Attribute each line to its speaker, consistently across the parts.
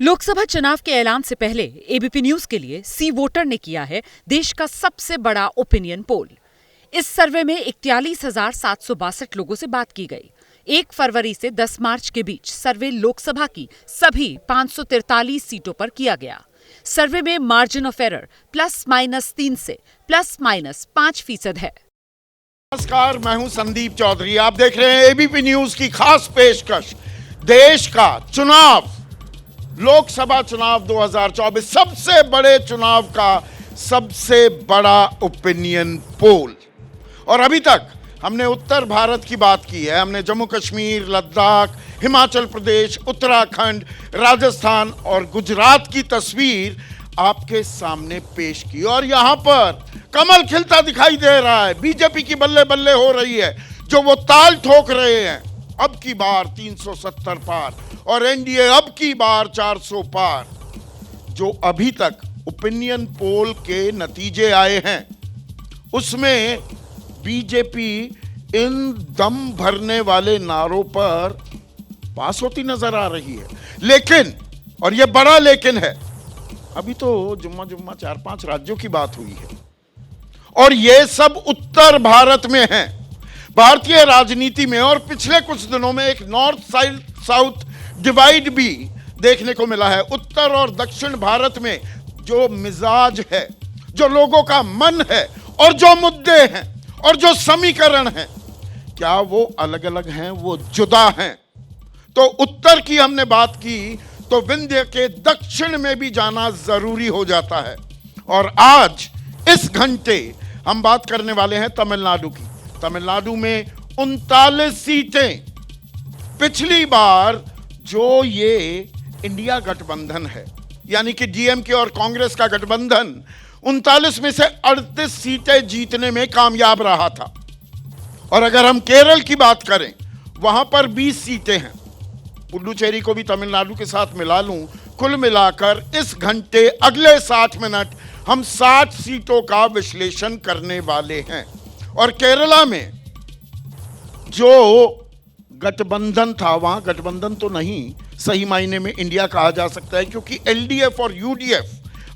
Speaker 1: लोकसभा चुनाव के ऐलान से पहले एबीपी न्यूज के लिए सी वोटर ने किया है देश का सबसे बड़ा ओपिनियन पोल। इस सर्वे में 41,762 लोगों से बात की गई। 1 फरवरी से 10 मार्च के बीच सर्वे लोकसभा की सभी 543 सीटों पर किया गया। सर्वे में मार्जिन ऑफ एरर +-3 से +-5% है।
Speaker 2: नमस्कार, मैं हूं संदीप चौधरी। आप देख रहे हैं एबीपी न्यूज की खास पेशकश। देश का चुनाव, लोकसभा चुनाव 2024, सबसे बड़े चुनाव का सबसे बड़ा ओपिनियन पोल। और अभी तक हमने उत्तर भारत की बात की है, हमने जम्मू कश्मीर, लद्दाख, हिमाचल प्रदेश, उत्तराखंड, राजस्थान और गुजरात की तस्वीर आपके सामने पेश की। और यहां पर कमल खिलता दिखाई दे रहा है। बीजेपी की बल्ले बल्ले हो रही है, जो वो ताल ठोक रहे हैं। अब की बार 370 पार और एनडीए अब की बार 400 पार। जो अभी तक ओपिनियन पोल के नतीजे आए हैं, उसमें बीजेपी इन दम भरने वाले नारों पर पास होती नजर आ रही है। लेकिन, और यह बड़ा लेकिन है, अभी तो जुम्मा 4-5 राज्यों की बात हुई है और ये सब उत्तर भारत में है। भारतीय राजनीति में और पिछले कुछ दिनों में एक नॉर्थ साउथ डिवाइड भी देखने को मिला है। उत्तर और दक्षिण भारत में जो मिजाज है, जो लोगों का मन है और जो मुद्दे हैं और जो समीकरण हैं, क्या वो अलग अलग हैं, वो जुदा हैं। तो उत्तर की हमने बात की तो विंध्य के दक्षिण में भी जाना जरूरी हो जाता है। और आज इस घंटे हम बात करने वाले हैं तमिलनाडु की। तमिलनाडु में 39 सीटें। पिछली बार जो ये इंडिया गठबंधन है, यानी कि डीएमके और कांग्रेस का गठबंधन, 39 में से 38 सीटें जीतने में कामयाब रहा था। और अगर हम केरल की बात करें, वहां पर 20 सीटें हैं। पुडुचेरी को भी तमिलनाडु के साथ मिला लूं, कुल मिलाकर इस घंटे अगले 60 मिनट हम 60 सीटों का विश्लेषण करने वाले हैं। और केरला में जो गठबंधन था, वहां गठबंधन तो नहीं, सही मायने में इंडिया कहा जा सकता है, क्योंकि एलडीएफ और यूडीएफ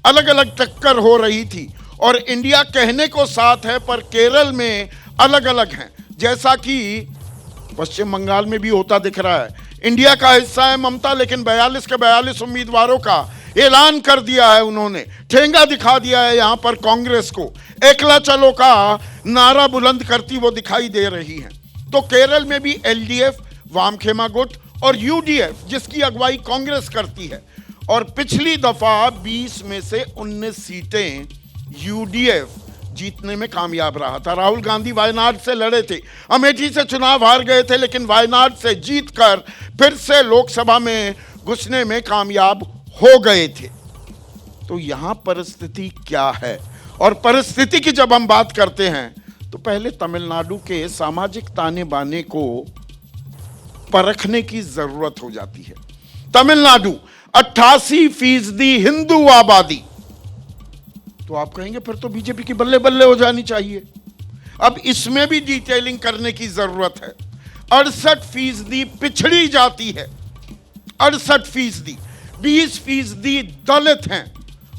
Speaker 2: अलग अलग टक्कर हो रही थी। और इंडिया कहने को साथ है, पर केरल में अलग अलग हैं, जैसा कि पश्चिम बंगाल में भी होता दिख रहा है। इंडिया का हिस्सा है ममता, लेकिन 42 के 42 उम्मीदवारों का ऐलान कर दिया है उन्होंने। ठेंगा दिखा दिया है यहां पर कांग्रेस को। एकला चलो का नारा बुलंद करती वो दिखाई दे रही हैं। तो केरल में भी एलडीएफ, वामखेमा गुट और यूडीएफ, जिसकी अगुवाई कांग्रेस करती है। और पिछली दफा 20 में से 19 सीटें यूडीएफ जीतने में कामयाब रहा था। राहुल गांधी वायनाड से लड़े थे, अमेठी से चुनाव हार गए थे, लेकिन वायनाड से जीतकर फिर से लोकसभा में घुसने में कामयाब हो गए थे। तो यहां परिस्थिति क्या है? और परिस्थिति की जब हम बात करते हैं तो पहले तमिलनाडु के सामाजिक ताने बाने को परखने की जरूरत हो जाती है। तमिलनाडु 88% हिंदू आबादी। तो आप कहेंगे फिर तो बीजेपी की बल्ले बल्ले हो जानी चाहिए। अब इसमें भी डिटेलिंग करने की जरूरत है। 68% पिछड़ी जाति है, 68%। 20% दलित हैं।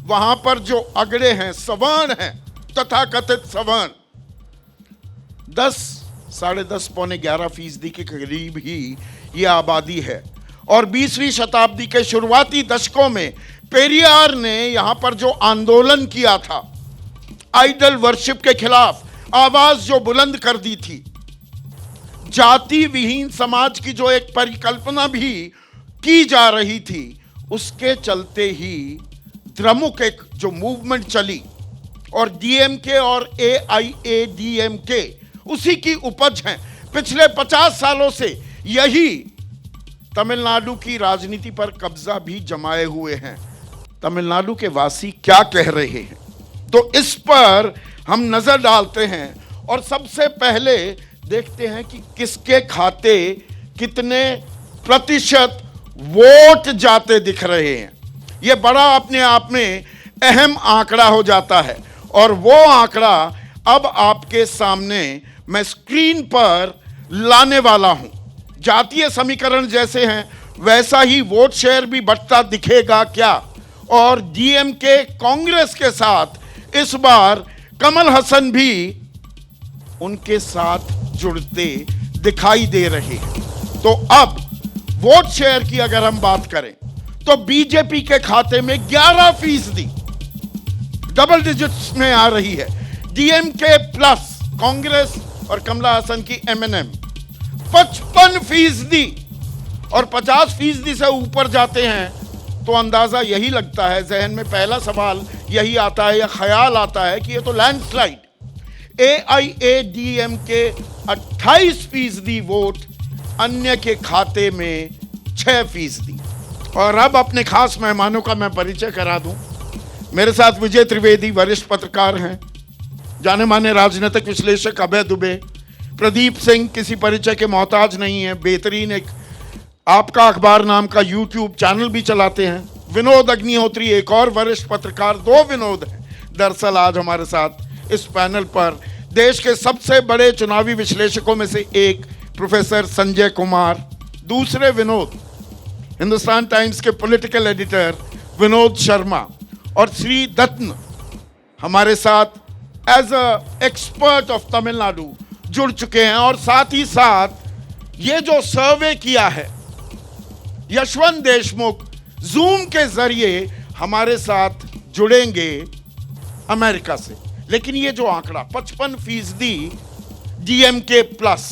Speaker 2: वहां पर जो अगड़े हैं, सवर्ण हैं, तथाकथित सवर्ण, 10-10.5 पौने 11% के करीब ही यह आबादी है। और 20वीं शताब्दी के शुरुआती दशकों में पेरियार ने यहां पर जो आंदोलन किया था, आइडल वर्शिप के खिलाफ आवाज जो बुलंद कर दी थी, जाति विहीन समाज की जो एक परिकल्पना भी की जा रही थी, उसके चलते ही द्रमुक एक जो मूवमेंट चली, और डीएमके और एआईएडीएमके उसी की उपज हैं। पिछले 50 सालों से यही तमिलनाडु की राजनीति पर कब्जा भी जमाए हुए हैं। तमिलनाडु के वासी क्या कह रहे हैं, तो इस पर हम नजर डालते हैं। और सबसे पहले देखते हैं कि किसके खाते कितने प्रतिशत वोट जाते दिख रहे हैं। यह बड़ा अपने आप में अहम आंकड़ा हो जाता है। और वो आंकड़ा अब आपके सामने मैं स्क्रीन पर लाने वाला हूं। जातीय समीकरण जैसे हैं वैसा ही वोट शेयर भी बढ़ता दिखेगा क्या? और डीएमके कांग्रेस के साथ इस बार कमल हसन भी उनके साथ जुड़ते दिखाई दे रहे हैं। तो अब वोट शेयर की अगर हम बात करें तो बीजेपी के खाते में 11% डबल डिजिट्स में आ रही है। डीएमके प्लस कांग्रेस और कमला हसन की एमएनएम 55% और 50% से ऊपर जाते हैं तो अंदाजा यही लगता है, जहन में पहला सवाल यही आता है या ख्याल आता है कि ये तो लैंडस्लाइड। एआईएडीएमके 28% वोट, अन्य के खाते में 6%। और अब अपने खास मेहमानों का मैं परिचय करा दूं। मेरे साथ विजय त्रिवेदी वरिष्ठ पत्रकार हैं, जाने माने राजनीतिक विश्लेषक अभय दुबे, प्रदीप सिंह किसी परिचय के मोहताज नहीं है, बेहतरीन एक आपका अखबार नाम का यूट्यूब चैनल भी चलाते हैं, विनोद अग्निहोत्री एक और वरिष्ठ पत्रकार, 2 विनोद हैं दरअसल आज हमारे साथ इस पैनल पर। देश के सबसे बड़े चुनावी विश्लेषकों में से एक प्रोफेसर संजय कुमार, दूसरे विनोद हिंदुस्तान टाइम्स के पॉलिटिकल एडिटर विनोद शर्मा, और श्री दत्त हमारे साथ as a expert of Tamil Nadu जुड़ चुके हैं। और साथ ही साथ ये जो सर्वे किया है यशवंत देशमुख जूम के जरिए हमारे साथ जुड़ेंगे अमेरिका से। लेकिन ये जो आंकड़ा 55% डीएमके प्लस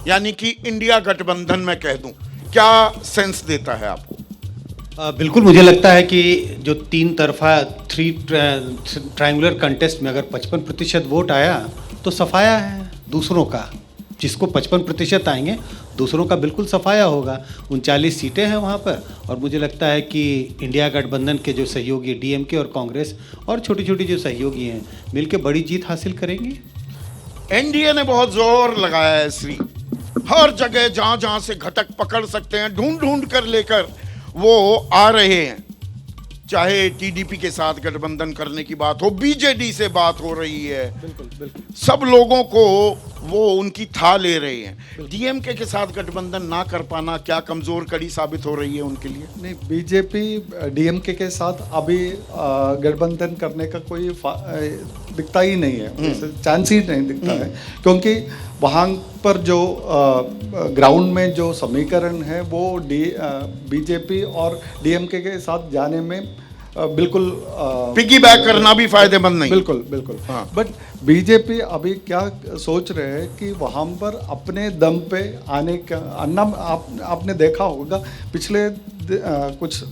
Speaker 2: यानी कि इंडिया गठबंधन में कह दूं, क्या सेंस देता है आपको?
Speaker 3: बिल्कुल, मुझे लगता है कि जो 3 तरफा ट्रायंगुलर कंटेस्ट में अगर 55% वोट आया तो सफाया है दूसरों का। जिसको 55% आएंगे दूसरों का बिल्कुल सफाया होगा। 39 सीटें हैं वहाँ पर, और मुझे लगता है कि इंडिया गठबंधन के जो सहयोगी डीएमके और कांग्रेस और छोटी छोटी जो सहयोगी हैं मिलकर बड़ी जीत हासिल करेंगे।
Speaker 2: एनडीए ने बहुत जोर लगाया है श्री, हर जगह जहां जहां से घटक पकड़ सकते हैं ढूंढ ढूंढ कर लेकर वो आ रहे हैं। चाहे टीडीपी के साथ गठबंधन करने की बात हो, बीजेडी से बात हो रही है,
Speaker 4: बिल्कुल बिल्कुल
Speaker 2: सब लोगों को वो उनकी था ले रहे हैं। डीएमके के साथ गठबंधन ना कर पाना क्या कमजोर कड़ी साबित हो रही है उनके लिए?
Speaker 4: नहीं, बीजेपी डीएमके के साथ अभी गठबंधन करने का कोई दिखता ही नहीं है, चांस ही नहीं दिखता है, क्योंकि वहाँ पर जो ग्राउंड में जो समीकरण है वो बीजेपी और डीएमके के साथ जाने में बिल्कुल
Speaker 2: पिगी बैक करना भी फायदेमंद नहीं।
Speaker 4: बिल्कुल बिल्कुल।
Speaker 2: हाँ।
Speaker 4: बट बीजेपी अभी क्या सोच रहे हैं कि वहाँ पर अपने दम पे आने का आपने देखा होगा पिछले कुछ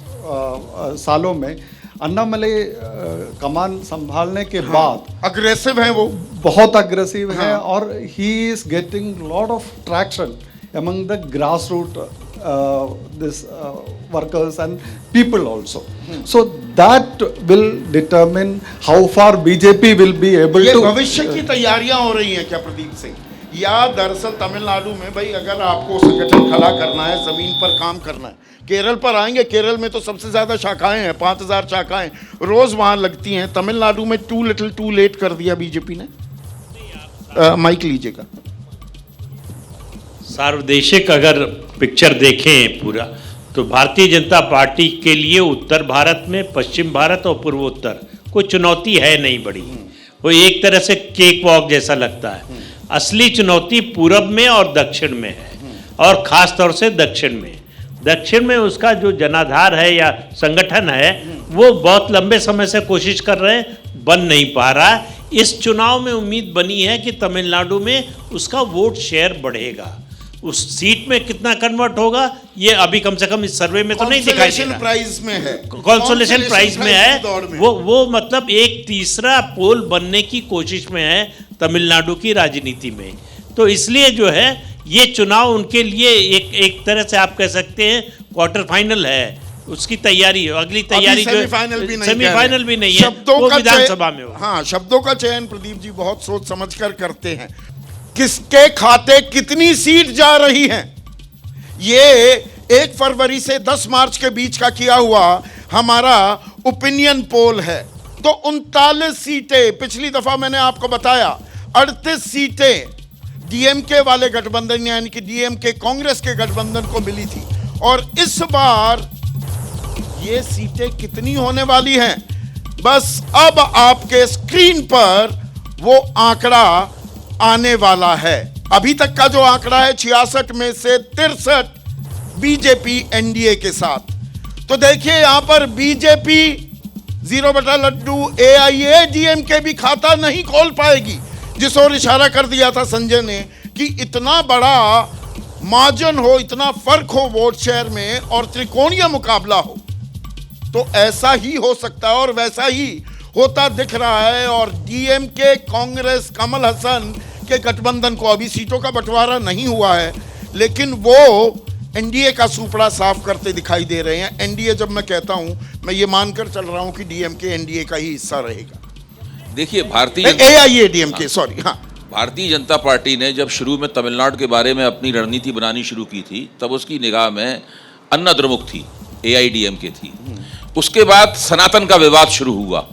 Speaker 4: सालों में अन्नामलई कमान संभालने के बाद
Speaker 2: अग्रेसिव है वो,
Speaker 4: बहुत अग्रेसिव है, और he is getting lot of traction among the grassroots this workers and people also. So that will determine how far BJP will be able
Speaker 2: ये
Speaker 4: to.
Speaker 2: भविष्य की तैयारियां हो रही हैं क्या प्रदीप सिंह? या दरअसल तमिलनाडु में भाई अगर आपको संगठन खड़ा करना है, जमीन पर काम करना है, केरल पर आएंगे, केरल में तो सबसे ज्यादा शाखाएं हैं, 5000 शाखाएं रोज वहां लगती हैं। तमिलनाडु में टू लिटिल टू लेट कर दिया बीजेपी ने। माइक लीजिएगा।
Speaker 5: सार्वदेशिक अगर पिक्चर देखें पूरा, तो भारतीय जनता पार्टी के लिए उत्तर भारत में पश्चिम भारत और पूर्वोत्तर कोई चुनौती है नहीं बड़ी। वो एक तरह से केक वॉक जैसा लगता है। असली चुनौती पूरब में और दक्षिण में है, और ख़ास तौर से दक्षिण में। दक्षिण में उसका जो जनाधार है या संगठन है वो बहुत लंबे समय से कोशिश कर रहे हैं, बन नहीं पा रहा। इस चुनाव में उम्मीद बनी है कि तमिलनाडु में उसका वोट शेयर बढ़ेगा। उस सीट में कितना कन्वर्ट होगा ये अभी कम से कम इस सर्वे में तो नहीं दिखाई दे रहा।
Speaker 2: प्राइज में है,
Speaker 5: कंसोलेशन प्राइज में है वो मतलब एक तीसरा पोल बनने की कोशिश में है तमिलनाडु की राजनीति में। तो इसलिए जो है ये चुनाव उनके लिए एक तरह से आप कह सकते हैं क्वार्टर फाइनल है, उसकी तैयारी, अगली तैयारी
Speaker 2: सेमीफाइनल भी नहीं है,
Speaker 5: शब्दों का विधानसभा में हो।
Speaker 2: हाँ, शब्दों का चयन प्रदीप जी बहुत सोच समझ कर करते हैं। किसके खाते कितनी सीट जा रही हैं, ये 1 फरवरी से 10 मार्च के बीच का किया हुआ हमारा ओपिनियन पोल है। तो 39 सीटें, पिछली दफा मैंने आपको बताया 38 सीटें डीएमके वाले गठबंधन यानी कि डीएमके कांग्रेस के गठबंधन को मिली थी, और इस बार ये सीटें कितनी होने वाली हैं, बस अब आपके स्क्रीन पर वो आंकड़ा आने वाला है। अभी तक का जो आंकड़ा है 66 में से 63 बीजेपी एनडीए के साथ। तो देखिए यहां पर बीजेपी 0/लड्डू एआईएडीएमके भी खाता नहीं खोल पाएगी, जिस ओर इशारा कर दिया था संजय ने कि इतना बड़ा मार्जिन हो, इतना फर्क हो वोट शेयर में और त्रिकोणीय मुकाबला हो, तो ऐसा ही हो सकता है और वैसा ही होता दिख रहा है। और डीएमके, कांग्रेस, कमल हसन के गठबंधन को अभी सीटों का बंटवारा नहीं हुआ है, लेकिन वो एनडीए का सुपड़ा साफ करते दिखाई दे रहे हैं। एनडीए जब मैं कहता हूं, मैं ये मानकर चल रहा हूं कि डीएमके एनडीए का ही हिस्सा रहेगा।
Speaker 6: देखिए
Speaker 2: एआईएडीएमके, सॉरी, हाँ,
Speaker 6: भारतीय जनता पार्टी ने जब शुरू में तमिलनाडु के बारे में अपनी रणनीति बनानी शुरू की थी, तब उसकी निगाह में अन्ना द्रमुक थी, एआईडीएमके थी। उसके बाद सनातन का विवाद शुरू हुआ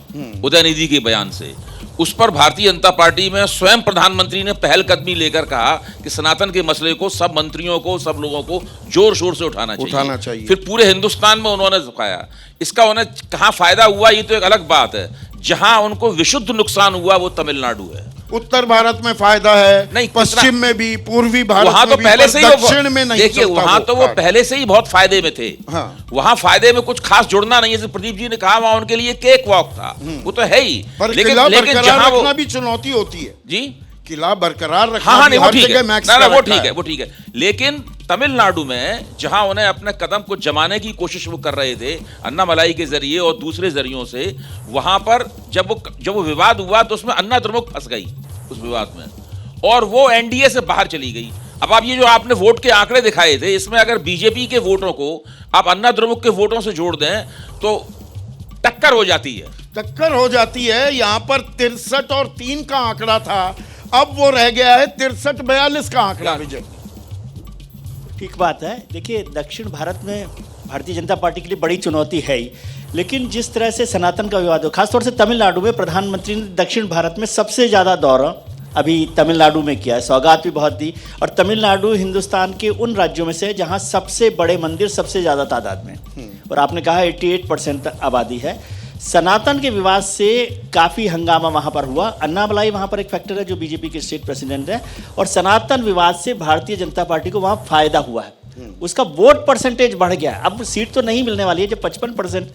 Speaker 6: उदयनिधि के बयान से। उस पर भारतीय जनता पार्टी में स्वयं प्रधानमंत्री ने पहलकदमी लेकर कहा कि सनातन के मसले को सब मंत्रियों को, सब लोगों को जोर शोर से उठाना चाहिए। फिर पूरे हिंदुस्तान में उन्होंने दिखाया। इसका उन्हें कहाँ फायदा हुआ ये तो एक अलग बात है, जहां उनको विशुद्ध नुकसान हुआ वो तमिलनाडु है।
Speaker 2: उत्तर भारत में फायदा है,
Speaker 6: नहीं,
Speaker 2: पश्चिम में भी, पूर्वी भारत
Speaker 6: वहां तो
Speaker 2: में
Speaker 6: पहले
Speaker 2: भी,
Speaker 6: से ही
Speaker 2: दक्षिण में नहीं।
Speaker 6: देखिए वहां तो वो पहले से ही बहुत फायदे में थे।
Speaker 2: हाँ।
Speaker 6: वहां फायदे में कुछ खास जुड़ना नहीं है, जैसे प्रदीप जी ने कहा, वहां उनके लिए केक वॉक था, वो तो है ही।
Speaker 2: पर
Speaker 6: लेकिन
Speaker 2: किला बरकरार
Speaker 6: जहां
Speaker 2: रखना भी चुनौती होती है
Speaker 6: जी,
Speaker 2: किला बरकरार रखना
Speaker 6: हाँ,
Speaker 2: भी
Speaker 6: नहीं,
Speaker 2: हर जगह मैक्स का
Speaker 6: वो
Speaker 2: रखा
Speaker 6: ठीक है, वो ठीक है। लेकिन तमिलनाडु में जहां उन्हें अपने कदम को जमाने की कोशिश वो कर रहे थे अन्नामलाई के जरिए और दूसरे जरियों से, वहां पर जब वो विवाद हुआ तो उसमें अन्ना द्रमुक फंस गई उस विवाद में और वो एनडीए से बाहर चली गई। अब आप ये जो आपने वोट के आंकड़े दिखाए थे, इसमें अगर बीजेपी के वोटों को आप अन्ना द्रमुक के वोटों से जोड़ दें तो टक्कर हो जाती है।
Speaker 2: टक्कर हो जाती है। यहां पर 63 और 3 का आंकड़ा था, अब वो रह गया है 63-42 का आंकड़ा। विजय,
Speaker 7: ठीक बात है। देखिए दक्षिण भारत में भारतीय जनता पार्टी के लिए बड़ी चुनौती है ही, लेकिन जिस तरह से सनातन का विवाद हो, खासतौर से तमिलनाडु में प्रधानमंत्री ने दक्षिण भारत में सबसे ज़्यादा दौरा अभी तमिलनाडु में किया है, सौगात भी बहुत दी। और तमिलनाडु हिंदुस्तान के उन राज्यों में से है जहाँ सबसे बड़े मंदिर सबसे ज़्यादा तादाद में, और आपने कहा 88% आबादी है। सनातन के विवाद से काफ़ी हंगामा वहाँ पर हुआ। अन्नामलाई वहाँ पर एक फैक्टर है जो बीजेपी के स्टेट प्रेसिडेंट है, और सनातन विवाद से भारतीय जनता पार्टी को वहाँ फायदा हुआ है, उसका वोट परसेंटेज बढ़ गया है। अब सीट तो नहीं मिलने वाली है, जब 55%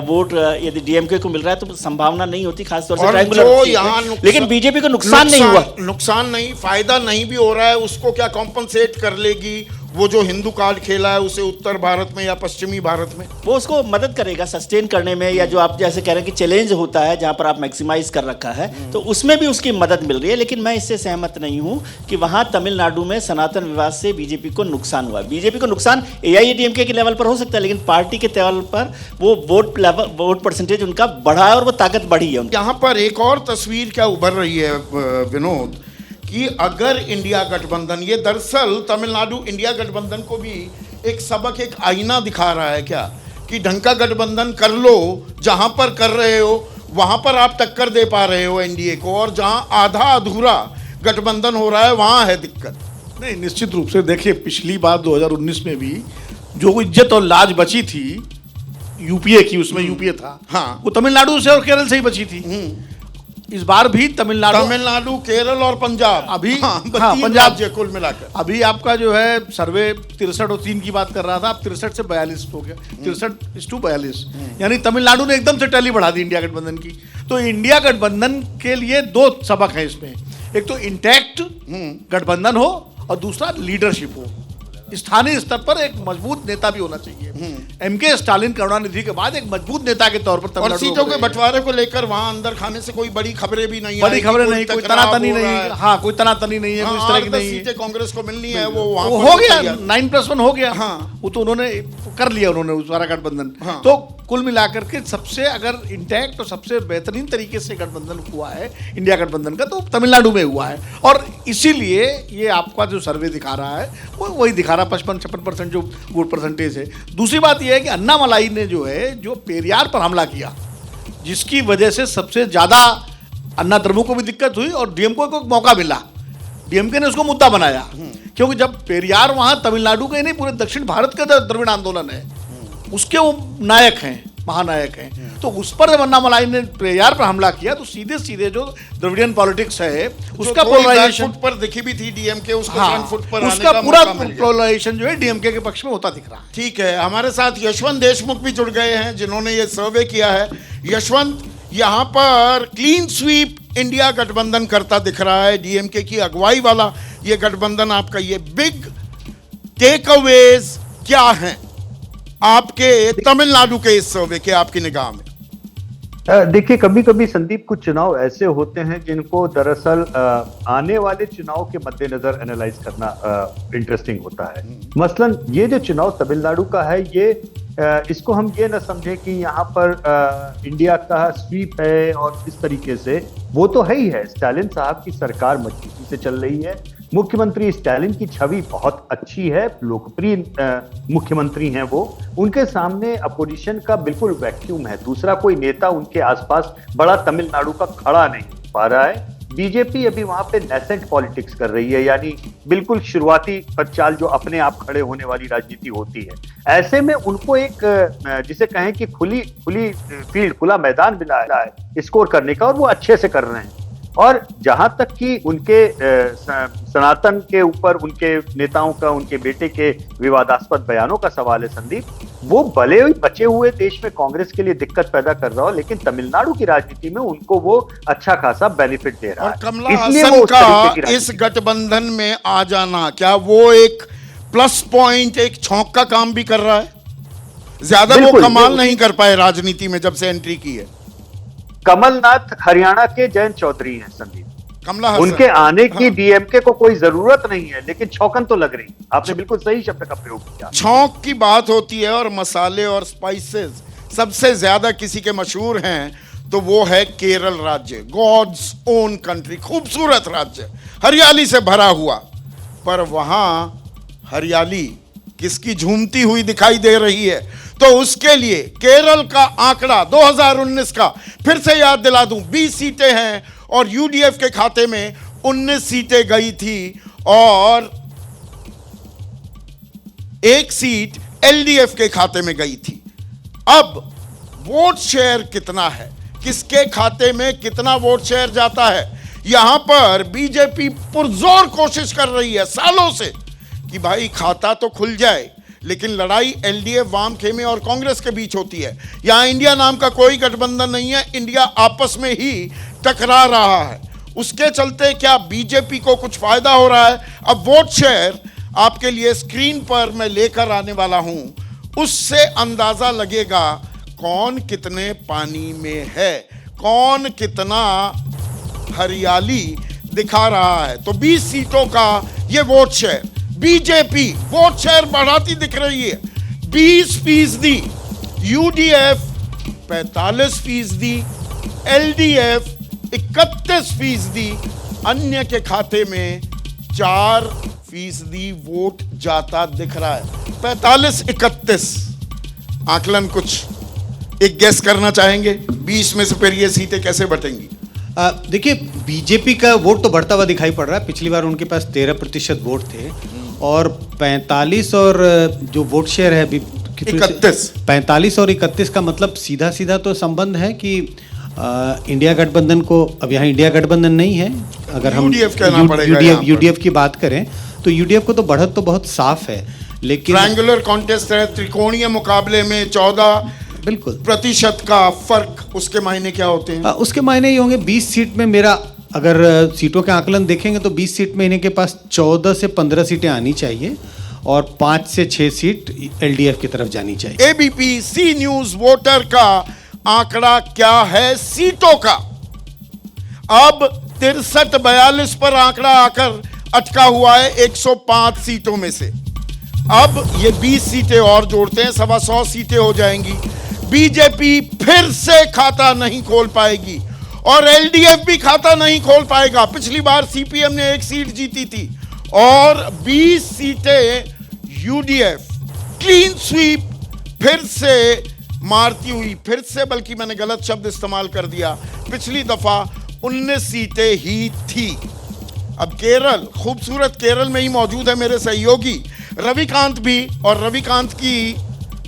Speaker 7: वोट यदि डीएमके को मिल रहा है तो संभावना नहीं होती, खासतौर से ट्रायंगुलर। लेकिन बीजेपी को नुकसान नहीं हुआ,
Speaker 2: नुकसान नहीं, फायदा नहीं भी हो रहा है, उसको क्या कॉम्पनसेट कर लेगी? वो जो हिंदू कार्ड खेला है उसे उत्तर भारत में या पश्चिमी भारत में,
Speaker 7: वो उसको मदद करेगा सस्टेन करने में, या जो आप जैसे कह रहे हैं कि चैलेंज होता है जहां पर आप मैक्सिमाइज कर रखा है, तो उसमें भी उसकी मदद मिल रही है। लेकिन मैं इससे सहमत नहीं हूं कि वहां तमिलनाडु में सनातन विवाद से बीजेपी को नुकसान हुआ। बीजेपी को नुकसान एआईएडीएमके के लेवल पर हो सकता है, लेकिन पार्टी के लेवल पर वो वोट परसेंटेज उनका बढ़ा है और वो ताकत बढ़ी है।
Speaker 2: यहाँ पर एक और तस्वीर क्या उभर रही है विनोद, कि अगर इंडिया गठबंधन, ये दरअसल तमिलनाडु इंडिया गठबंधन को भी एक सबक, एक आईना दिखा रहा है क्या, कि ढंग का गठबंधन कर लो, जहां पर कर रहे हो वहां पर आप टक्कर दे पा रहे हो एनडीए को, और जहां आधा अधूरा गठबंधन हो रहा है वहां है दिक्कत।
Speaker 8: नहीं, निश्चित रूप से देखिए, पिछली बार 2019 में भी जो इज्जत और लाज बची थी यूपीए की, उसमें यूपीए था,
Speaker 2: हाँ,
Speaker 8: वो तमिलनाडु से और केरल से ही बची थी। इस बार भी तमिलनाडु, केरल और पंजाब, अभी हाँ, पंजाब
Speaker 2: कुल मिलाकर
Speaker 8: अभी आपका जो है सर्वे 63 और 3 की बात कर रहा था, अब 63 से 42 हो गया, 63:42, यानी तमिलनाडु ने एकदम से टैली बढ़ा दी इंडिया गठबंधन की। तो इंडिया गठबंधन के लिए 2 सबक है इसमें, एक तो इंटैक्ट गठबंधन हो और दूसरा लीडरशिप हो। स्थानीय स्तर पर एक मजबूत नेता भी होना चाहिए। एमके स्टालिन करुणानिधि के बाद एक मजबूत नेता के तौर पर,
Speaker 2: और सीटों के बंटवारे को लेकर वहां अंदर खाने से कोई बड़ी खबरें भी नहीं,
Speaker 8: बड़ी खबरें नहीं, कोई तनातनी नहीं है, हाँ, कोई तनातनी नहीं है, कोई इस तरह की नहीं है।
Speaker 2: सीटें कांग्रेस को मिलनी है, वो वहां
Speaker 8: हो गया, 9+1 हो गया,
Speaker 2: हाँ,
Speaker 8: वो तो उन्होंने कर लिया, उन्होंने उस सारा गठबंधन।
Speaker 2: हाँ।
Speaker 8: तो कुल मिलाकर के सबसे अगर इंटैक्ट और सबसे बेहतरीन तरीके से गठबंधन हुआ है इंडिया गठबंधन का, तो तमिलनाडु में हुआ है। और इसीलिए ये आपका जो सर्वे दिखा रहा है वो वही दिखा रहा है, 55-56% जो वोट परसेंटेज है। दूसरी बात यह है कि अन्नामलाई ने जो पेरियार पर हमला किया, जिसकी वजह से सबसे ज्यादा अन्ना द्रमुक को भी दिक्कत हुई और डीएमके को मौका मिला। डीएमके ने उसको मुद्दा बनाया, क्योंकि जब पेरियार वहां तमिलनाडु के नहीं पूरे दक्षिण भारत का द्रविड़ आंदोलन है, उसके वो नायक हैं, महानायक हैं। तो उस पर जब अन्नामलाई ने पेरियार पर हमला किया तो सीधे सीधे जो द्रविडियन पॉलिटिक्स है उसका पोलराइजेशन
Speaker 2: पर दिखी भी थी डीएमके, उसको
Speaker 8: हाँ,
Speaker 2: फ्रंट फुट पर
Speaker 8: उसका
Speaker 2: आने का
Speaker 8: पूरा
Speaker 2: मौका मिल गया।
Speaker 8: पोलराइजेशन जो है डीएमके के पक्ष में होता दिख रहा है।
Speaker 2: ठीक है, हमारे साथ यशवंत देशमुख भी जुड़ गए हैं जिन्होंने ये सर्वे किया है। यशवंत, यहाँ पर क्लीन स्वीप इंडिया गठबंधन करता दिख रहा है, डीएमके की अगुवाई वाला ये गठबंधन आपका, ये बिग टेक अवेज क्या हैं आपके तमिलनाडु के इस सर्वे के, आपकी निगाह में?
Speaker 9: देखिए, कभी कभी संदीप कुछ चुनाव ऐसे होते हैं जिनको दरअसल आने वाले चुनाव के मद्देनजर एनालाइज करना इंटरेस्टिंग होता है। मसलन ये जो चुनाव तमिलनाडु का है, ये इसको हम ये ना समझे कि यहाँ पर इंडिया का स्वीप है और इस तरीके से, वो तो है ही है। स्टालिन साहब की सरकार मजबूती से चल रही है, मुख्यमंत्री स्टालिन की छवि बहुत अच्छी है, लोकप्रिय मुख्यमंत्री हैं वो, उनके सामने अपोजिशन का बिल्कुल वैक्यूम है। दूसरा कोई नेता उनके आसपास बड़ा तमिलनाडु का खड़ा नहीं हो पा रहा है। बीजेपी अभी वहां पे नेसेंट पॉलिटिक्स कर रही है, यानी बिल्कुल शुरुआती चाल जो अपने आप खड़े होने वाली राजनीति होती है। ऐसे में उनको एक जिसे कहें कि खुली फील्ड, खुला मैदान मिला है स्कोर करने का, और वो अच्छे से कर रहे हैं। और जहां तक कि उनके सनातन के ऊपर उनके नेताओं का, उनके बेटे के विवादास्पद बयानों का सवाल है संदीप, वो भले ही बचे हुए देश में कांग्रेस के लिए दिक्कत पैदा कर रहा हो, लेकिन तमिलनाडु की राजनीति में उनको वो अच्छा खासा बेनिफिट दे रहा है।
Speaker 2: और कमला
Speaker 9: इसलिए
Speaker 2: हसन
Speaker 9: वो उस तरीके की
Speaker 2: का इस
Speaker 9: राजनीति
Speaker 2: गठबंधन में आ जाना, क्या वो एक प्लस पॉइंट, एक छौंक का काम भी कर रहा है? ज्यादा वो
Speaker 9: बिल्कुल,
Speaker 2: कमाल
Speaker 9: बिल्कुल।
Speaker 2: नहीं कर पाए राजनीति में जब से एंट्री की है।
Speaker 9: कमलनाथ हरियाणा के जयंत चौधरी हैं संदीप,
Speaker 2: कमला हसन,
Speaker 9: उनके आने की
Speaker 2: हाँ।
Speaker 9: डीएमके को कोई जरूरत नहीं है, लेकिन छौकन तो लग रही। आपने बिल्कुल सही शब्द का प्रयोग किया।
Speaker 2: छौंक की बात होती है और मसाले और स्पाइसेस सबसे ज्यादा किसी के मशहूर हैं तो वो है केरल राज्य, गॉड्स ओन कंट्री, खूबसूरत राज्य, हरियाली से भरा हुआ। पर वहां हरियाली किसकी झूमती हुई दिखाई दे रही है? तो उसके लिए केरल का आंकड़ा 2019 का फिर से याद दिला दूं, 20 सीटें हैं और यूडीएफ के खाते में 19 सीटें गई थी और 1 सीट एलडीएफ के खाते में गई थी। अब वोट शेयर कितना है, किसके खाते में कितना वोट शेयर जाता है, यहां पर बीजेपी पुरजोर कोशिश कर रही है सालों से कि भाई खाता तो खुल जाए, लेकिन लड़ाई एलडीएफ, वाम खेमे और कांग्रेस के बीच होती है। यहां इंडिया नाम का कोई गठबंधन नहीं है, इंडिया आपस में ही टकरा रहा है। उसके चलते क्या बीजेपी को कुछ फायदा हो रहा है? अब वोट शेयर आपके लिए स्क्रीन पर मैं लेकर आने वाला हूं, उससे अंदाजा लगेगा कौन कितने पानी में है, कौन कितना हरियाली दिखा रहा है। तो 20 सीटों का ये vote share, BJP vote share बढ़ाती दिख रही है 20%, यूडीएफ 45%, एलडीएफ 31%, अन्य के खाते में 4% वोट जाता दिख रहा है। 45-31 आकलन कुछ एक गेस करना चाहेंगे? 20 में से फिर ये सीटें कैसे बटेंगी?
Speaker 3: देखिए, बीजेपी का वोट तो बढ़ता हुआ दिखाई पड़ रहा है। पिछली बार उनके पास 13% वोट थे और 45 और जो वोट शेयर है अभी 45 और 31 का मतलब सीधा सीधा तो संबंध है कि इंडिया गठबंधन को, अब यहाँ इंडिया गठबंधन नहीं है, अगर हम यूडीएफ की बात करें तो यूडीएफ को तो बढ़त तो बहुत साफ है, लेकिन
Speaker 2: ट्रायंगुलर कॉन्टेस्ट है, त्रिकोणीय मुकाबले में 14% का फर्क, उसके मायने क्या होते हैं?
Speaker 3: उसके मायने ये होंगे 20 सीट में, मेरा अगर सीटों के आकलन देखेंगे तो 20 सीट में इनके पास 14 से 15 सीटें आनी चाहिए और 5 से 6 सीट एलडीएफ की तरफ जानी चाहिए।
Speaker 2: एबीपी सी न्यूज वोटर का आंकड़ा क्या है सीटों का? अब 63-42 पर आंकड़ा आकर अटका हुआ है 105 सीटों में से। अब ये 20 सीटें और जोड़ते हैं, 125 सीटें हो जाएंगी। बीजेपी फिर से खाता नहीं खोल पाएगी और एलडीएफ भी खाता नहीं खोल पाएगा। पिछली बार सीपीएम ने 1 सीट जीती थी और 20 सीटें यूडीएफ क्लीन स्वीप फिर से मारती हुई, फिर से बल्कि मैंने गलत शब्द इस्तेमाल कर दिया, पिछली दफा 19 सीटें ही थी। अब केरल, खूबसूरत केरल में ही मौजूद है मेरे सहयोगी रविकांत भी, और रविकांत की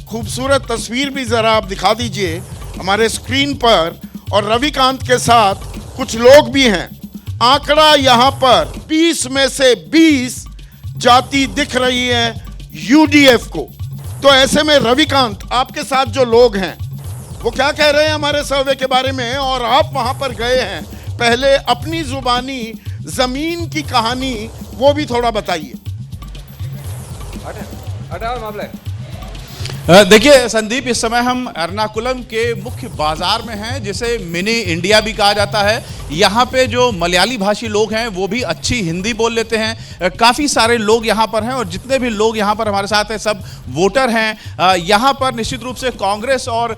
Speaker 2: खूबसूरत तस्वीर भी ज़रा आप दिखा दीजिए हमारे स्क्रीन पर। और रविकांत के साथ कुछ लोग भी हैं। आंकड़ा यहाँ पर 20 में से 20 जाति दिख रही है यूडीएफ को। तो ऐसे में रविकांत, आपके साथ जो लोग हैं वो क्या कह रहे हैं हमारे सर्वे के बारे में, और आप वहां पर गए हैं, पहले अपनी जुबानी जमीन की कहानी वो भी थोड़ा बताइए।
Speaker 10: देखिए संदीप, इस समय हम एर्नाकुलम के मुख्य बाजार में हैं, जिसे मिनी इंडिया भी कहा जाता है। यहाँ पे जो मलयाली भाषी लोग हैं वो भी अच्छी हिंदी बोल लेते हैं। काफ़ी सारे लोग यहाँ पर हैं और जितने भी लोग यहाँ पर हमारे साथ हैं सब वोटर हैं। यहाँ पर निश्चित रूप से कांग्रेस और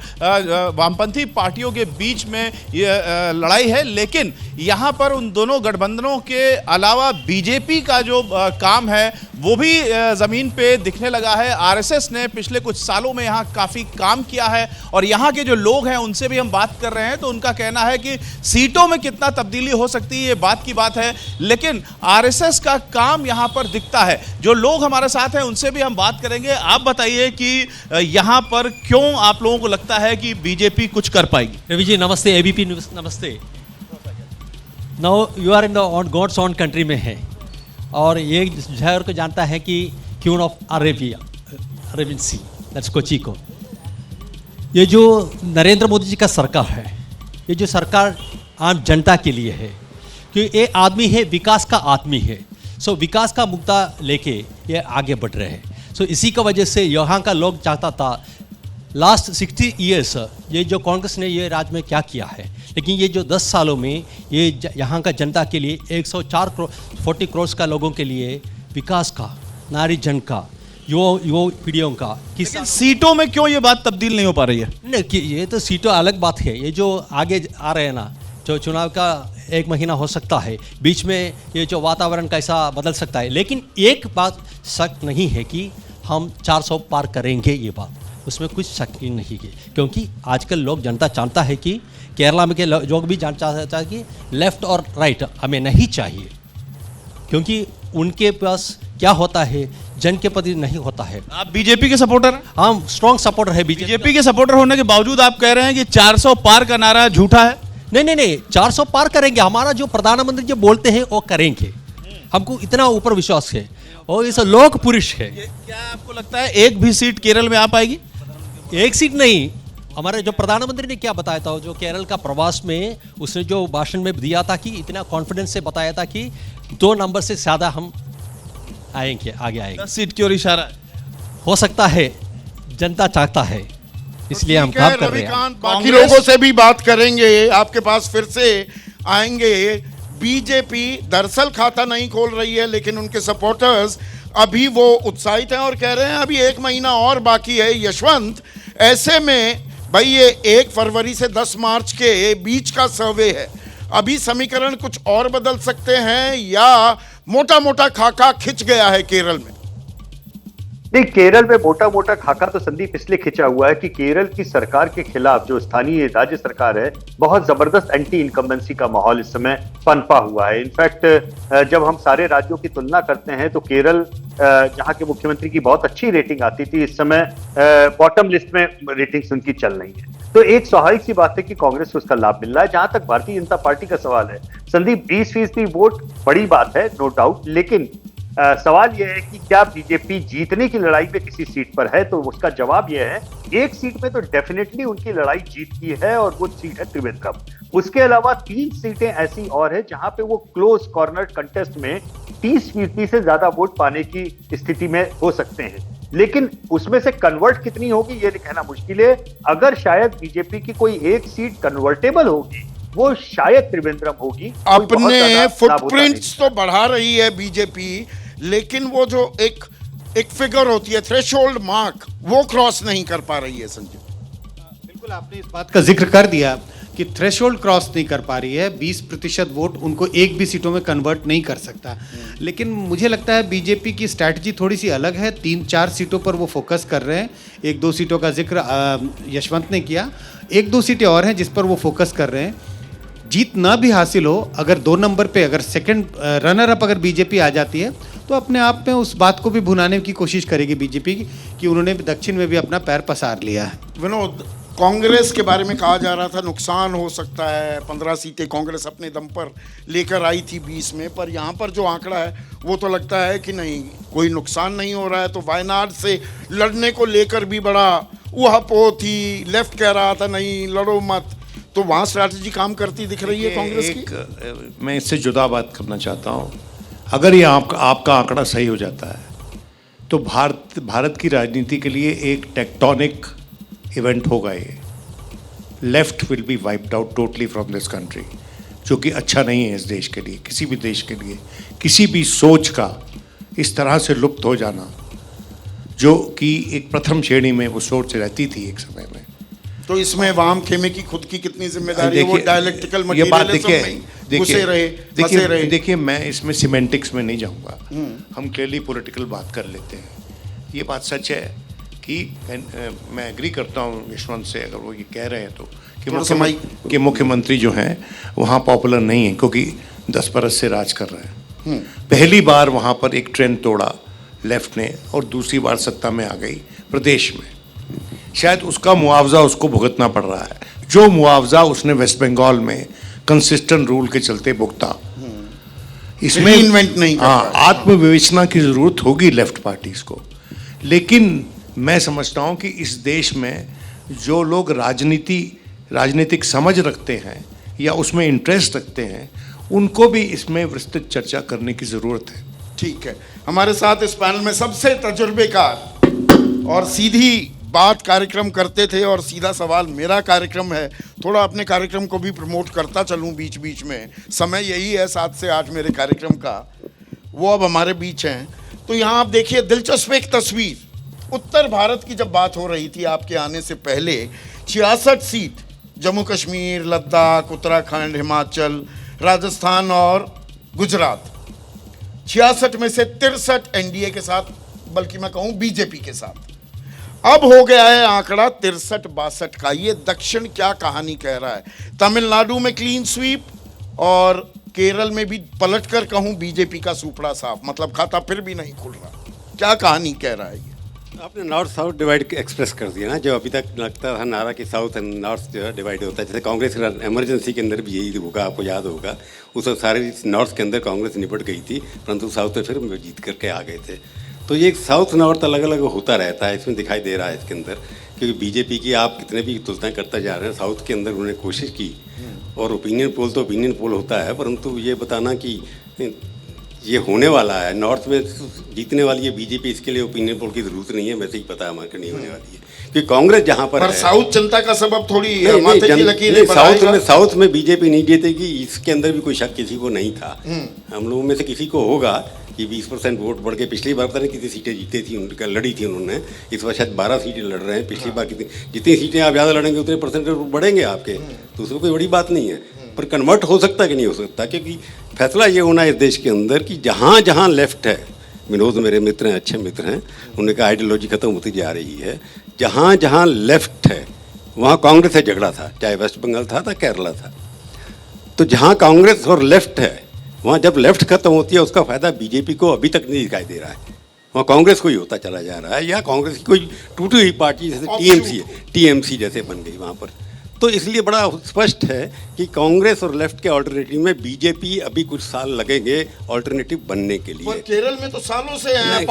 Speaker 10: वामपंथी पार्टियों के बीच में ये लड़ाई है, लेकिन यहाँ पर उन दोनों गठबंधनों के अलावा बीजेपी का जो काम है वो भी ज़मीन पे दिखने लगा है। आरएसएस ने पिछले कुछ सालों में यहाँ काफ़ी काम किया है और यहाँ के जो लोग हैं उनसे भी हम बात कर रहे हैं तो उनका कहना है कि सीटों में कितना तब्दीली हो सकती है ये बात की बात है, लेकिन आरएसएस का काम यहाँ पर दिखता है। जो लोग हमारे साथ हैं उनसे भी हम बात करेंगे। आप बताइए कि यहाँ पर क्यों आप लोगों को लगता है कि बीजेपी कुछ कर पाएगी?
Speaker 11: रवि जी नमस्ते, एबीपी न्यूज़ नमस्ते। Now you are in the own God's own country में है और ये शहर को जानता है कि queen of Arabian Sea, that's Kochi को। ये जो नरेंद्र मोदी जी का सरकार है, ये जो सरकार आम जनता के लिए है, क्योंकि ये आदमी है विकास का आदमी है। सो विकास का मुद्दा लेके ये आगे बढ़ रहे हैं। सो इसी की वजह से यहाँ का लोग चाहता था लास्ट 60 ईयर्स ये जो कांग्रेस ने ये राज्य में क्या किया है, लेकिन ये जो 10 सालों में ये यहाँ का जनता के लिए 140 करोड़ का लोगों के लिए विकास का, नारी जन का, युवा पीढ़ियों का,
Speaker 10: लेकिन सीटों में क्यों ये बात तब्दील नहीं हो पा रही है?
Speaker 11: नहीं कि ये तो सीटों अलग बात है। ये जो आगे आ रहे हैं ना, जो चुनाव का 1 महीना हो सकता है, बीच में ये जो वातावरण कैसा बदल सकता है, लेकिन एक बात शक नहीं है कि हम 400 पार करेंगे, ये बात उसमें कुछ शक ही नहीं है। क्योंकि आजकल लोग जनता जानता है कि केरला में के लोग भी जानता है कि लेफ्ट और राइट हमें नहीं चाहिए, क्योंकि उनके पास क्या होता है जन के प्रति नहीं होता है।
Speaker 10: आप बीजेपी के सपोर्टर हैं?
Speaker 11: हम स्ट्रॉन्ग सपोर्टर है
Speaker 10: बीजेपी के सपोर्टर होने के बावजूद आप कह रहे हैं कि 400 पार का नारा झूठा है?
Speaker 11: नहीं, 400 पार करेंगे। हमारा जो प्रधानमंत्री जो बोलते हैं वो करेंगे, हमको इतना ऊपर विश्वास है और इस लोक पुरुष है।
Speaker 10: क्या आपको लगता है एक भी सीट केरल में आ पाएगी?
Speaker 11: एक सीट नहीं। हमारे जो प्रधानमंत्री ने क्या बताया था, जो केरल का प्रवास में उसने जो भाषण में दिया था कि इतना कॉन्फिडेंस से बताया था कि 2 नंबर से ज़्यादा हम आएंगे, आगे आएंगे।
Speaker 10: 10 सीट की ओर इशारा
Speaker 11: हो सकता है, जनता चाहता है, इसलिए हम काम कर रहे हैं।
Speaker 2: बाकी लोगों से भी बात करेंगे, आपके पास फिर से आएंगे। बीजेपी दरअसल खाता नहीं खोल रही है, लेकिन उनके सपोर्टर्स अभी वो उत्साहित हैं और कह रहे हैं अभी 1 महीना और बाकी है। यशवंत, ऐसे में भाई ये 1 फरवरी से 10 मार्च के बीच का सर्वे है, अभी समीकरण कुछ और बदल सकते हैं या मोटा मोटा खाका खिंच गया है केरल में?
Speaker 9: नहीं, केरल में मोटा मोटा खाका तो संदीप इसलिए खिंचा हुआ है कि केरल की सरकार के खिलाफ जो स्थानीय राज्य सरकार है, बहुत जबरदस्त एंटी इनकम्बेंसी का माहौल इस समय पनपा हुआ है। इनफैक्ट जब हम सारे राज्यों की तुलना करते हैं तो केरल, जहां के मुख्यमंत्री की बहुत अच्छी रेटिंग आती थी, इस समय बॉटम लिस्ट में रेटिंग्स उनकी चल रही है। तो एक स्वाभाविक सी बात है कि कांग्रेस को उसका लाभ मिल रहा है। जहां तक भारतीय जनता पार्टी का सवाल है संदीप, 20% वोट बड़ी बात है, नो डाउट, लेकिन सवाल यह है कि क्या बीजेपी जीतने की लड़ाई में किसी सीट पर है? तो उसका जवाब यह है, 1 सीट में तो डेफिनेटली उनकी लड़ाई जीत की है और वो सीट है त्रिवेंद्रम। उसके अलावा 3 सीटें ऐसी और है जहां पे वो क्लोज कॉर्नर कंटेस्ट में 30% से ज्यादा वोट पाने की स्थिति में हो सकते हैं, लेकिन उसमें से कन्वर्ट कितनी होगी ये कहना मुश्किल है। अगर शायद बीजेपी की कोई 1 सीट कन्वर्टेबल होगी, वो शायद त्रिवेंद्रम होगी।
Speaker 2: अपने फुटप्रिंट्स तो बढ़ा रही है बीजेपी, लेकिन वो जो एक फिगर होती है, थ्रेशोल्ड मार्क, वो क्रॉस नहीं कर पा रही है। संजय,
Speaker 3: बिल्कुल आपने इस बात का जिक्र कर दिया कि थ्रेशोल्ड क्रॉस नहीं कर पा रही है। 20% वोट उनको 1 भी सीटों में कन्वर्ट नहीं कर सकता, लेकिन मुझे लगता है बीजेपी की स्ट्रैटेजी थोड़ी सी अलग है। 3-4 सीटों पर वो फोकस कर रहे हैं। 1-2 सीटों का जिक्र यशवंत ने किया, 1-2 सीटें और हैं जिस पर वो फोकस कर रहे हैं। जीत ना भी हासिल हो, अगर 2 नंबर पे अगर सेकंड रनर अप अगर बीजेपी आ जाती है तो अपने आप में उस बात को भी भुनाने की कोशिश करेगी बीजेपी की कि उन्होंने दक्षिण में भी अपना पैर पसार लिया है।
Speaker 2: विनोद, कांग्रेस के बारे में कहा जा रहा था नुकसान हो सकता है, 15 सीटें कांग्रेस अपने दम पर लेकर आई थी 20 में, पर यहाँ पर जो आंकड़ा है वो तो लगता है कि नहीं, कोई नुकसान नहीं हो रहा है। तो वायनाड से लड़ने को लेकर भी बड़ा ऊहापोह थी, लेफ्ट कह रहा था नहीं लड़ो मत, तो वहाँ स्ट्रैटेजी काम करती दिख रही है कांग्रेस की।
Speaker 12: मैं इससे जुदा बात करना चाहता हूँ। अगर ये आपका आंकड़ा सही हो जाता है तो भारत की राजनीति के लिए एक टेक्टोनिक इवेंट होगा। ये left will be wiped out totally from this country, जो कि अच्छा नहीं है इस देश के लिए, किसी भी देश के लिए। किसी भी सोच का इस तरह से लुप्त हो जाना, जो कि एक प्रथम श्रेणी में वो सोच रहती थी एक समय में।
Speaker 2: तो इसमें वाम खेमे की खुद की कितनी जिम्मेदारी है? वो डायलेक्टिकल
Speaker 12: ये बात
Speaker 2: मटेरियल
Speaker 12: देखिए, मैं इसमें सिमेंटिक्स में नहीं जाऊंगा, हम क्लियरली पॉलिटिकल बात कर लेते हैं। ये बात सच है कि मैं एग्री करता हूँ यशवंत से, अगर वो ये कह रहे हैं तो कि मुख्यमंत्री जो हैं वहाँ पॉपुलर नहीं है क्योंकि 10 बरस से राज कर रहे हैं। पहली बार वहाँ पर एक ट्रेंड तोड़ा लेफ्ट ने और दूसरी बार सत्ता में आ गई प्रदेश में। शायद उसका मुआवजा उसको भुगतना पड़ रहा है, जो मुआवजा उसने वेस्ट बंगाल में कंसिस्टेंट रूल के चलते भुगता। इसमें इन्वेंट नहीं, आत्मविवेचना की जरूरत होगी लेफ्ट पार्टीज को। लेकिन मैं समझता हूं कि इस देश में जो लोग राजनीतिक समझ रखते हैं या उसमें इंटरेस्ट रखते हैं, उनको भी इसमें विस्तृत चर्चा करने की जरूरत है।
Speaker 2: ठीक है, हमारे साथ इस पैनल में सबसे तजुर्बेकार और सीधी बात कार्यक्रम करते थे, और सीधा सवाल मेरा कार्यक्रम है, थोड़ा अपने कार्यक्रम को भी प्रमोट करता चलूं बीच बीच में, समय यही है 7 से 8 मेरे कार्यक्रम का, वो अब हमारे बीच हैं। तो यहाँ आप देखिए दिलचस्प एक तस्वीर, उत्तर भारत की जब बात हो रही थी आपके आने से पहले, 66 सीट जम्मू कश्मीर, लद्दाख, उत्तराखंड, हिमाचल, राजस्थान और गुजरात, 66 में से 63 एनडीए के साथ, बल्कि मैं कहूँ बीजेपी के साथ। अब हो गया है आंकड़ा 63-62 का। ये दक्षिण क्या कहानी कह रहा है? तमिलनाडु में क्लीन स्वीप और केरल में भी पलटकर कहूं बीजेपी का सुपड़ा साफ, मतलब खाता फिर भी नहीं खुल रहा। क्या कहानी कह रहा है ये?
Speaker 13: आपने नॉर्थ साउथ डिवाइड एक्सप्रेस कर दिया ना, जो अभी तक लगता था नारा कि साउथ एंड नॉर्थ जो है डिवाइड होता है। जैसे कांग्रेस इमरजेंसी के अंदर भी यही होगा, आपको याद होगा, उस सारे नॉर्थ के अंदर कांग्रेस निपट गई थी, परंतु साउथ में फिर जीत करके आ गए थे। तो ये साउथ नॉर्थ अलग अलग होता रहता है, इसमें दिखाई दे रहा है इसके अंदर, क्योंकि बीजेपी की आप कितने भी तुलनाएं करते जा रहे हैं, साउथ के अंदर उन्होंने कोशिश की, और ओपिनियन पोल तो ओपिनियन पोल होता है, परंतु ये बताना कि ये होने वाला है, नॉर्थ में जीतने वाली है बीजेपी, इसके लिए ओपिनियन पोल की जरूरत नहीं है, वैसे ही पता है हमारे नहीं होने वाली है, क्योंकि कांग्रेस जहाँ पर है,
Speaker 2: साउथ जनता का सबब थोड़ी
Speaker 13: साउथ में बीजेपी नहीं जीतेगी, इसके अंदर भी कोई शक किसी को नहीं था। हम लोगों में से किसी को होगा कि 20% वोट बढ़ के, पिछली बार पता नहीं कितनी सीटें जीते थी, उनका लड़ी थी उन्होंने, इस बार शायद 12 सीटें लड़ रहे हैं। पिछली बार जितनी सीटें आप ज़्यादा लड़ेंगे उतने परसेंट बढ़ेंगे आपके, तो उसमें कोई बड़ी बात नहीं है। पर कन्वर्ट हो सकता कि नहीं हो सकता, क्योंकि फैसला ये होना है इस देश के अंदर कि जहाँ जहाँ लेफ्ट है, विनोद मेरे मित्र हैं, अच्छे मित्र हैं, उनका आइडियोलॉजी खत्म होती जा रही है, जहाँ जहाँ लेफ्ट है वहाँ कांग्रेस से झगड़ा था, चाहे वेस्ट बंगाल था केरला था। तो जहाँ कांग्रेस और लेफ्ट है वहाँ जब लेफ्ट खत्म होती है, उसका फायदा बीजेपी को अभी तक नहीं दिखाई दे रहा है, वहाँ कांग्रेस को ही होता चला जा रहा है, या कांग्रेस की कोई टूटी हुई पार्टी जैसे टीएमसी जैसे बन गई वहाँ पर। तो इसलिए बड़ा स्पष्ट है कि कांग्रेस और लेफ्ट के ऑल्टरनेटिव में बीजेपी अभी कुछ साल लगेंगे ऑल्टरनेटिव बनने के लिए।
Speaker 2: केरल में तो सालों से
Speaker 13: अभी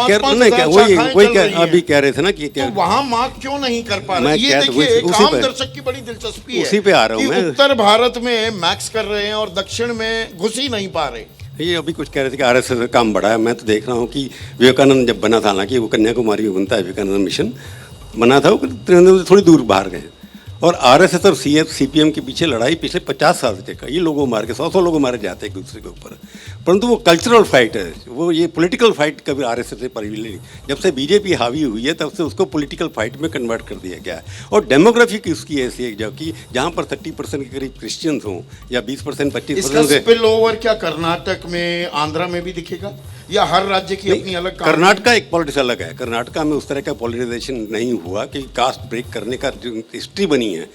Speaker 13: कह रहे थे ना कि
Speaker 2: तो वहाँ मार्क क्यों नहीं कर पा रहे? ये देखिए एक आम दर्शक की बड़ी दिलचस्पी है,
Speaker 13: उसी पे आ रहा हूँ मैं।
Speaker 2: उत्तर भारत में मैक्स कर रहे हैं और दक्षिण में घुस ही नहीं पा रहे।
Speaker 13: ये अभी कुछ कह रहे थे कि आरएसएस का काम बढ़ा है। मैं तो देख रहा हूँ कि विवेकानंद जब बना था, हालांकि वो कन्याकुमारी में बनता है, विवेकानंद मिशन बना था, वो त्रिवेंद्रम से थोड़ी दूर बाहर गए, और आरएसएस और सीपीएम के पीछे लड़ाई पिछले 50 साल से कई लोगों मार के 100 लोगों मारे जाते हैं एक दूसरे के ऊपर, परंतु वो कल्चरल फाइट है, वो ये पॉलिटिकल फाइट कभी आरएसएस से परिविल नहीं। जब से बीजेपी हावी हुई है तब से उसको पॉलिटिकल फाइट में कन्वर्ट कर दिया गया है। और डेमोग्राफी की उसकी ऐसी है जबकि जहाँ पर 30% के करीब क्रिश्चियंस हों या 20% 25%।
Speaker 2: स्पिल ओवर क्या कर्नाटक में, आंध्रा में भी दिखेगा? या हर राज्य की अपनी अलग कहानी?
Speaker 13: कर्नाटका एक पॉलिटिक्स अलग है। कर्नाटका में उस तरह का पॉलिटिजाइजेशन नहीं हुआ कि कास्ट ब्रेक करने का जो हिस्ट्री बनी है,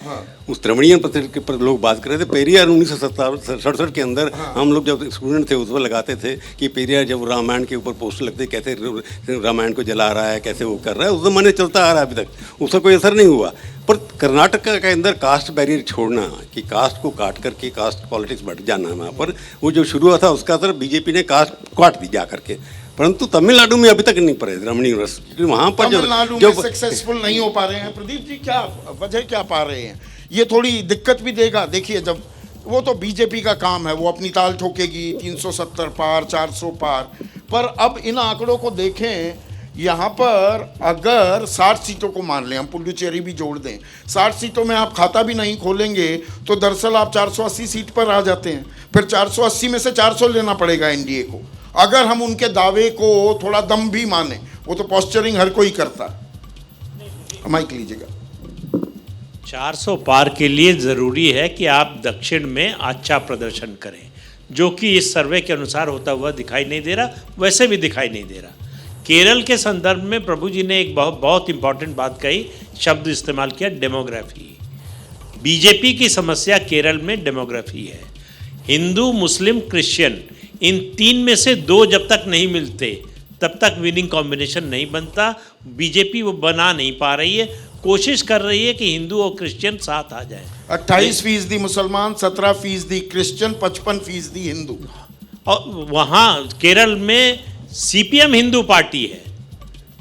Speaker 13: उस द्रविड़ियन पत्रिका के पर लोग बात कर रहे थे। पेरियार 1967 के अंदर हम लोग जब स्टूडेंट थे उस वक्त लगाते थे कि पेरियार जब रामायण के ऊपर पोस्टर लगते कैसे रामायण को जला रहा है, कैसे वो कर रहा है, उस जमाने चलता आ रहा है अभी तक, उसका कोई असर नहीं हुआ। पर कर्नाटक के अंदर कास्ट बैरियर छोड़ना कि कास्ट को काट करके कास्ट पॉलिटिक्स बढ़ जाना वहाँ पर, वो जो शुरू हुआ था उसका असर बीजेपी ने कास्ट काट दी जा करके। परंतु तमिलनाडु में अभी तक नहीं पड़े ग्रामीण यूनिवर्सिटी, क्योंकि वहाँ पर
Speaker 2: जो सक्सेसफुल नहीं हो पा रहे हैं। प्रदीप जी क्या वजह क्या पा रहे हैं? ये थोड़ी दिक्कत भी देगा। देखिए जब वो तो बीजेपी का काम है, वो अपनी ताल ठोकेगी 370 पार 400 पार, पर अब इन आंकड़ों को देखें, यहाँ पर अगर 60 सीटों को मान लें, हम पुडुचेरी भी जोड़ दें, 60 सीटों में आप खाता भी नहीं खोलेंगे तो दरअसल आप 480 सीट पर आ जाते हैं। फिर 480 में से 400 लेना पड़ेगा एनडीए को, अगर हम उनके दावे को थोड़ा दम भी माने। वो तो पोस्चरिंग हर कोई करता है। माइक लीजिएगा।
Speaker 5: 400 पार के लिए ज़रूरी है कि आप दक्षिण में अच्छा प्रदर्शन करें, जो कि इस सर्वे के अनुसार होता हुआ दिखाई नहीं दे रहा, वैसे भी दिखाई नहीं दे रहा। केरल के संदर्भ में प्रभु जी ने एक बहुत इंपॉर्टेंट बात कही, शब्द इस्तेमाल किया, डेमोग्राफी। बीजेपी की समस्या केरल में डेमोग्राफी है। हिंदू, मुस्लिम, क्रिश्चियन, इन तीन में से दो जब तक नहीं मिलते तब तक विनिंग कॉम्बिनेशन नहीं बनता। बीजेपी वो बना नहीं पा रही है, कोशिश कर रही है कि हिंदू और क्रिश्चियन साथ आ जाए।
Speaker 2: 28% मुसलमान, 17% क्रिश्चियन, 55% हिंदू।
Speaker 5: और वहाँ केरल में सीपीएम हिंदू पार्टी है,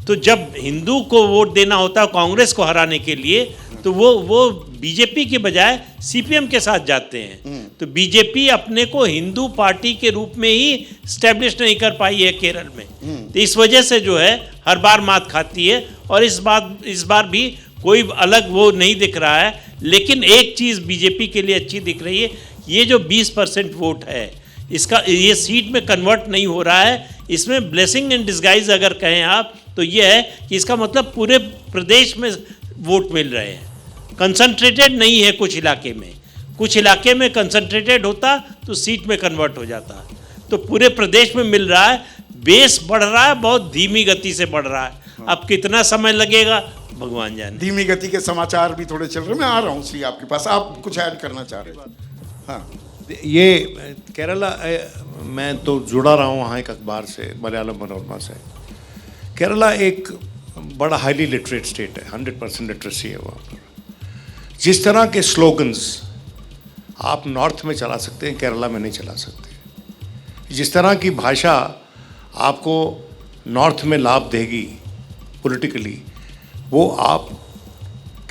Speaker 5: तो जब हिंदू को वोट देना होता है कांग्रेस को हराने के लिए, तो वो बीजेपी के बजाय सीपीएम के साथ जाते हैं। तो बीजेपी अपने को हिंदू पार्टी के रूप में ही स्टैब्लिश नहीं कर पाई है केरल में। तो इस वजह से जो है हर बार मात खाती है, और इस बार भी कोई अलग वो नहीं दिख रहा है। लेकिन एक चीज़ बीजेपी के लिए अच्छी दिख रही है, ये जो 20% वोट है, इसका ये सीट में कन्वर्ट नहीं हो रहा है। इसमें ब्लेसिंग इन डिस्गाइज अगर कहें आप, तो ये है कि इसका मतलब पूरे प्रदेश में वोट मिल रहे हैं, कंसंट्रेटेड नहीं है। कुछ इलाके में कंसंट्रेटेड होता तो सीट में कन्वर्ट हो जाता, तो पूरे प्रदेश में मिल रहा है। बेस बढ़ रहा है, बहुत धीमी गति से बढ़ रहा है। अब कितना समय लगेगा भगवान जाने।
Speaker 2: धीमी गति के समाचार भी थोड़े चल रहे। मैं आ रहा हूँ श्री आपके पास, आप कुछ ऐड करना चाह रहे थे? हाँ,
Speaker 12: ये केरला, मैं तो जुड़ा रहा हूँ वहाँ एक अखबार से, मलयालम मनोरमा से। केरला एक बड़ा हाईली लिटरेट स्टेट है, 100% लिटरेसी है वहाँ पर। जिस तरह के स्लोगन्स आप नॉर्थ में चला सकते हैं, केरला में नहीं चला सकते। जिस तरह की भाषा आपको नॉर्थ में लाभ देगी पॉलिटिकली, वो आप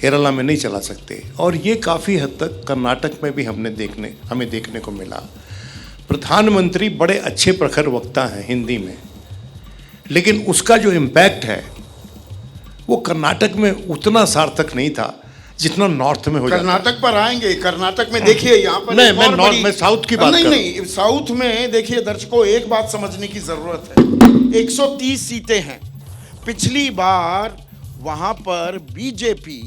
Speaker 12: केरला में नहीं चला सकते। और ये काफ़ी हद तक कर्नाटक में भी हमें देखने को मिला। प्रधानमंत्री बड़े अच्छे प्रखर वक्ता हैं हिंदी में, लेकिन उसका जो इम्पैक्ट है वो कर्नाटक में उतना सार्थक नहीं था जितना नॉर्थ में हो जाता।
Speaker 2: कर्नाटक पर आएंगे। कर्नाटक में देखिए, यहाँ पर
Speaker 12: मैं साउथ की बात कर रहा हूं।
Speaker 2: नहीं, साउथ में देखिए दर्शकों, एक बात समझने की जरूरत है। 130 सीटें हैं। पिछली बार वहां पर बीजेपी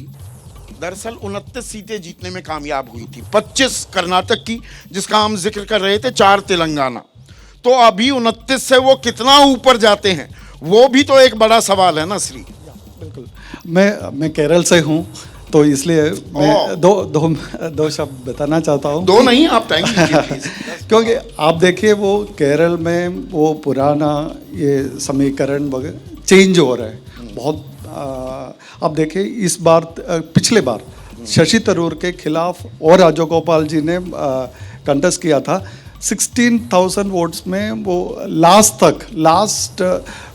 Speaker 2: दरअसल 29 सीटें जीतने में कामयाब हुई थी, 25 कर्नाटक की जिसका हम जिक्र कर रहे थे, 4 तेलंगाना। तो अभी 29 से वो कितना ऊपर जाते हैं, वो भी तो एक बड़ा सवाल है ना श्री।
Speaker 4: बिल्कुल, मैं केरल से हूँ, तो इसलिए मैं दो शब्द बताना चाहता हूँ।
Speaker 2: दो नहीं, आप टाइम प्लीज।
Speaker 4: क्योंकि आप देखिए वो केरल में वो पुराना ये समीकरण चेंज हो रहा है बहुत। आप देखिए इस बार, पिछले बार शशि थरूर के खिलाफ और राजगोपाल जी ने कंटेस्ट किया था। 16,000 वोट्स में वो लास्ट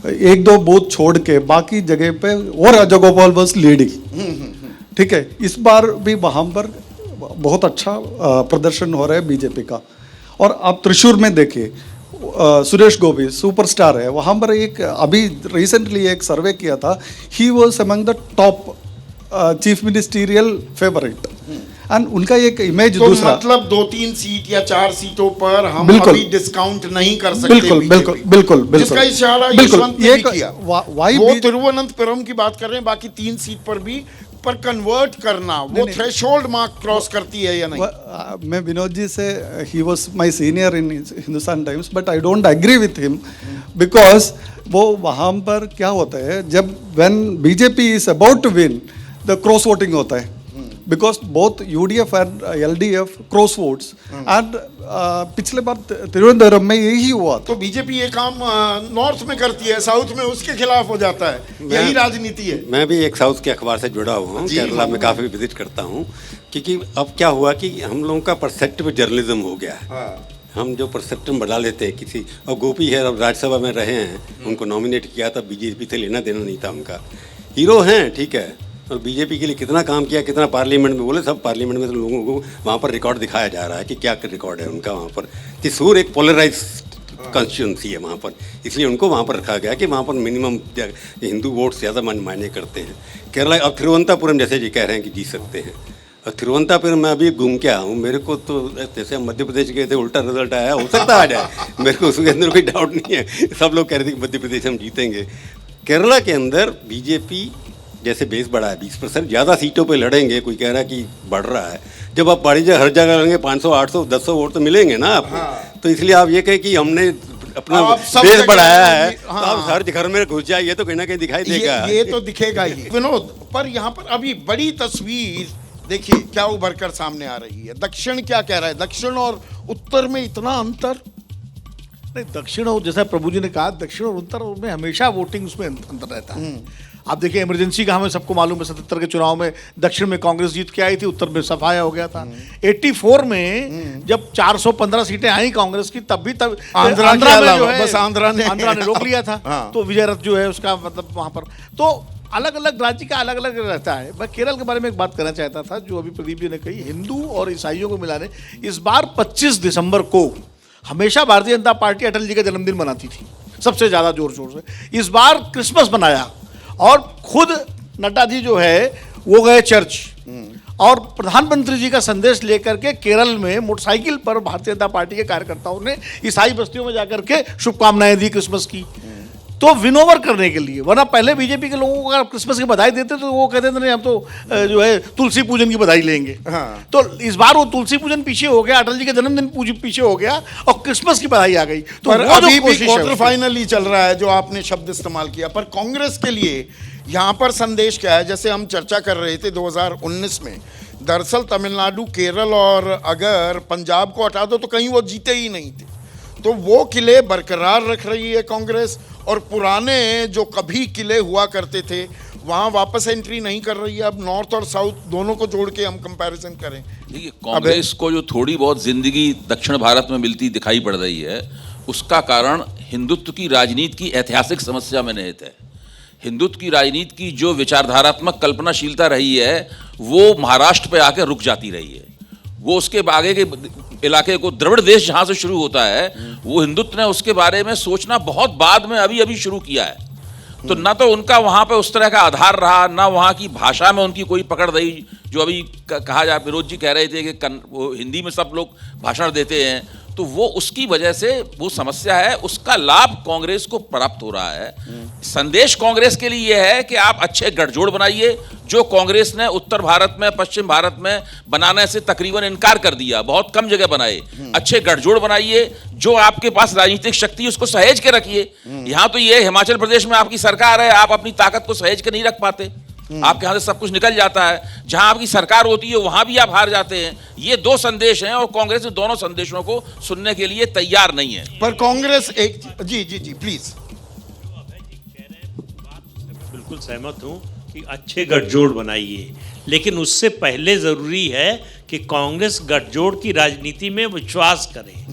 Speaker 4: एक दो बूथ छोड़ के बाकी जगह पे और राजगोपाल बस लीडिंग। ठीक है, इस बार भी वहाँ पर बहुत अच्छा प्रदर्शन हो रहा है बीजेपी का। और आप त्रिशूर में देखिए, सुरेश गोपी सुपरस्टार है वहाँ पर। एक अभी रिसेंटली एक सर्वे किया था, he was among the top chief ministerial favourite, and उनका एक इमेज
Speaker 2: तो
Speaker 4: दूसरा।
Speaker 2: मतलब 2-3 सीट या 4 सीटों पर हम अभी डिस्काउंट नहीं कर सकते।
Speaker 4: बिल्कुल
Speaker 2: जिसका इशारा यशवंत ने भी किया। वो तिरुवनंतपुरम की बात कर रहे हैं, बाकी 3 सीट पर भी पर कन्वर्ट करना, वो थ्रेशोल्ड मार्क क्रॉस करती है या नहीं?
Speaker 4: मैं विनोद जी से, he was my senior in Hindustan Times, but I don't agree with him. Because वो वहाँ पर क्या होता है, जब when BJP is about to win the cross voting होता है, because both UDF and LDF cross votes and पिछले बार त्रिवेंद्रम में यही हुआ था।
Speaker 2: तो बीजेपी ये काम नॉर्थ में करती है, साउथ में उसके खिलाफ हो जाता है, यही राजनीति है।
Speaker 13: मैं भी एक साउथ के अखबार से जुड़ा हुआ हूँ, केरला में काफ़ी विजिट करता हूँ, क्योंकि अब क्या हुआ कि हम लोगों का परसेप्टिव जर्नलिज्म हो गया है। हम जो परसेप्टिव बढ़ा लेते हैं किसी, और गोपी है अब राज्यसभा में रहे हैं, उनको नॉमिनेट किया था, बीजेपी से लेना देना नहीं था उनका, हीरो हैं ठीक है, और बीजेपी के लिए कितना काम किया, कितना पार्लियामेंट में बोले, सब पार्लियामेंट में तो लोगों को वहाँ पर रिकॉर्ड दिखाया जा रहा है कि क्या रिकॉर्ड है उनका वहाँ पर। त्रिशूर एक पोलराइज कॉन्स्टिट्यूंसी है वहाँ पर, इसलिए उनको वहाँ पर रखा गया कि वहाँ पर मिनिमम हिंदू वोट ज़्यादा मायने करते हैं। केरला और तिरुवनंतपुरम जैसे जी कह रहे हैं कि जीत सकते हैं, और तिरुवनंतपुरम में अभी घूम के आया हूँ, मेरे को तो जैसे हम मध्य प्रदेश गए थे उल्टा रिजल्ट आया, हो सकता आ जाए, मेरे को उसके अंदर कोई डाउट नहीं है। सब लोग कह रहे थे कि मध्य प्रदेश हम जीतेंगे। केरला के अंदर बीजेपी जैसे बेस बढ़ा है, 20% ज़्यादा सीटों पे लड़ेंगे, कोई कह रहा है कि बढ़ रहा है, जब आप बड़ी जगह हर जगह लड़ेंगे 500 800 100 वोट तो मिलेंगे ना आपको। तो इसलिए आप ये कहें कि हमने अपना बेस बढ़ाया है, तो आप हर घर में घुस जाइए तो कहीं ना कहीं दिखाई देगा,
Speaker 2: ये तो दिखेगा ही। विनोद, पर यहाँ पर अभी बड़ी तस्वीर देखिए क्या उभर कर सामने आ रही है। दक्षिण क्या कह रहा है, दक्षिण और उत्तर में इतना अंतर
Speaker 8: नहीं, दक्षिण और जैसा प्रभु जी ने कहा, दक्षिण और उत्तर में हमेशा वोटिंग उसमें अंतर रहता है। आप देखिए इमरजेंसी का हमें सबको मालूम है, 77 के चुनाव में दक्षिण में कांग्रेस जीत के आई थी, उत्तर में सफाया हो गया था। 84 में जब 415 सीटें आई कांग्रेस की, तब भी आंध्रा में जो है, बस आंध्रा ने रोक लिया था। तो विजय रथ जो है उसका मतलब वहां पर तो अलग अलग राज्य का अलग अलग रहता है। मैं केरल के बारे में एक बात करना चाहता था, जो अभी प्रदीप जी ने कही, हिंदू और ईसाइयों को मिलाने। इस बार 25 दिसंबर को हमेशा भारतीय जनता पार्टी अटल जी का जन्मदिन मनाती थी सबसे ज्यादा जोर शोर से, इस बार क्रिसमस मनाया, और खुद नड्डा जी जो है वो गए चर्च, और प्रधानमंत्री जी का संदेश लेकर के केरल में मोटरसाइकिल पर भारतीय जनता पार्टी के कार्यकर्ताओं ने ईसाई बस्तियों में जाकर के शुभकामनाएं दी क्रिसमस की, तो विनोवर करने के लिए। वरना पहले बीजेपी के लोगों को अगर क्रिसमस की बधाई देते तो वो कहते थे नहीं हम तो जो है तुलसी पूजन की बधाई लेंगे। तो इस बार वो तुलसी पूजन पीछे हो गया, अटल जी के जन्मदिन पीछे हो गया, और क्रिसमस की बधाई आ गई। तो
Speaker 2: अभी भी क्वार्टर फाइनल ही चल रहा है, जो आपने शब्द इस्तेमाल किया। पर कांग्रेस के लिए यहाँ पर संदेश क्या है? जैसे हम चर्चा कर रहे थे 2019 में, दरअसल तमिलनाडु, केरल और अगर पंजाब को हटा दो तो कहीं वो जीते ही नहीं थे। तो वो किले बरकरार रख रही है कांग्रेस, और पुराने जो कभी किले हुआ करते थे वहाँ वापस एंट्री नहीं कर रही है। अब नॉर्थ और साउथ दोनों को जोड़ के हम कंपैरिजन करें,
Speaker 6: देखिए कांग्रेस को जो थोड़ी बहुत जिंदगी दक्षिण भारत में मिलती दिखाई पड़ रही है, उसका कारण हिंदुत्व की राजनीति की ऐतिहासिक समस्या में निहित है। हिंदुत्व की राजनीति की जो विचारधारात्मक कल्पनाशीलता रही है वो महाराष्ट्र पे आके रुक जाती रही है। वो उसके आगे के इलाके को, द्रविड़ देश जहाँ से शुरू होता है, वो हिंदुत्व ने उसके बारे में सोचना बहुत बाद में अभी शुरू किया है। तो ना तो उनका वहाँ पे उस तरह का आधार रहा, ना वहाँ की भाषा में उनकी कोई पकड़ रही। जो अभी कहा जाए, विरोध जी कह रहे थे कि वो हिंदी में सब लोग भाषण देते हैं, तो वो उसकी वजह से वो समस्या है, उसका लाभ कांग्रेस को प्राप्त हो रहा है। संदेश कांग्रेस के लिए यह है कि आप अच्छे गठजोड़ बनाइए, जो कांग्रेस ने उत्तर भारत में, पश्चिम भारत में बनाने से तकरीबन इनकार कर दिया, बहुत कम जगह बनाए। अच्छे गठजोड़ बनाइए, जो आपके पास राजनीतिक शक्ति उसको सहेज के रखिए। यहाँ तो ये हिमाचल प्रदेश में आपकी सरकार है, आप अपनी ताकत को सहेज के नहीं रख पाते, आपके यहाँ से सब कुछ निकल जाता है। जहां आपकी सरकार होती है वहां भी आप हार जाते हैं। ये दो संदेश हैं, और कांग्रेस इन दोनों संदेशों को सुनने के लिए तैयार नहीं है।
Speaker 2: पर कांग्रेस एक जी प्लीज।
Speaker 5: बिल्कुल सहमत हूं कि अच्छे गठजोड़ बनाइए, लेकिन उससे पहले जरूरी है कि कांग्रेस गठजोड़ की राजनीति में विश्वास करे।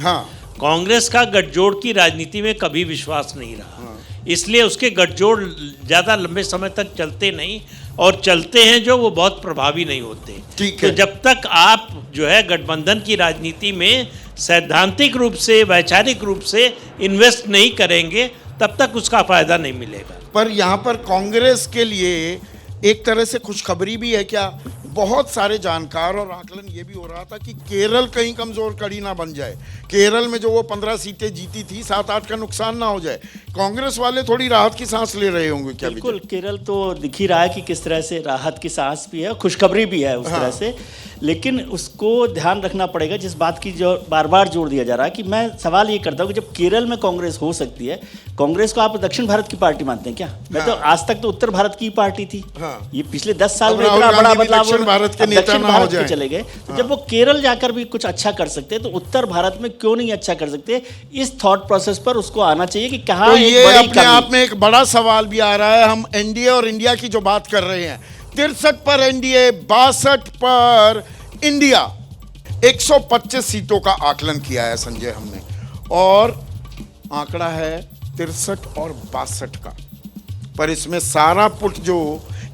Speaker 5: कांग्रेस का गठजोड़ की राजनीति में कभी विश्वास नहीं रहा, इसलिए उसके गठजोड़ ज़्यादा लंबे समय तक चलते नहीं, और चलते हैं जो वो बहुत प्रभावी नहीं होते। तो जब तक आप जो है गठबंधन की राजनीति में सैद्धांतिक रूप से, वैचारिक रूप से इन्वेस्ट नहीं करेंगे, तब तक उसका फायदा नहीं मिलेगा।
Speaker 2: पर यहाँ पर कांग्रेस के लिए एक तरह से खुशखबरी भी है क्या? बहुत सारे जानकार और आकलन ये भी हो रहा था कि केरल कहीं कमजोर कड़ी ना बन जाए, केरल में जो वो 15 सीटें जीती थी 7-8 का नुकसान ना हो जाए। कांग्रेस वाले थोड़ी राहत की सांस ले रहे होंगे क्या?
Speaker 7: बिल्कुल, केरल तो दिख ही रहा है कि किस तरह से राहत की सांस भी है, खुशखबरी भी है उस तरह से, लेकिन उसको ध्यान रखना पड़ेगा जिस बात की जो बार बार जोर दिया जा रहा है कि मैं सवाल ये करता हूँ कि जब केरल में कांग्रेस हो सकती है, कांग्रेस को आप दक्षिण भारत की पार्टी मानते हैं क्या? मैं तो आज तक तो उत्तर भारत की पार्टी थी। ये पिछले 10 साल में इतना बड़ा बदलाव,
Speaker 2: दक्षिण भारत के नेता ना हो जाए,
Speaker 7: चले गए। तो जब वो केरल जाकर भी कुछ अच्छा कर सकते हैं तो उत्तर भारत में क्यों नहीं अच्छा कर सकते? इस थॉट प्रोसेस पर उसको आना चाहिए कि कहाँ
Speaker 2: ये अपने आप में एक बड़ा सवाल भी आ रहा है। हम एनडीए और इंडिया की जो बात कर रहे हैं, 63 पर एनडीए, 62 पर इंडिया, 125 सीटों का आकलन किया है संजय हमने, और आंकड़ा है 63 और 62 का, पर इसमें सारा पुट जो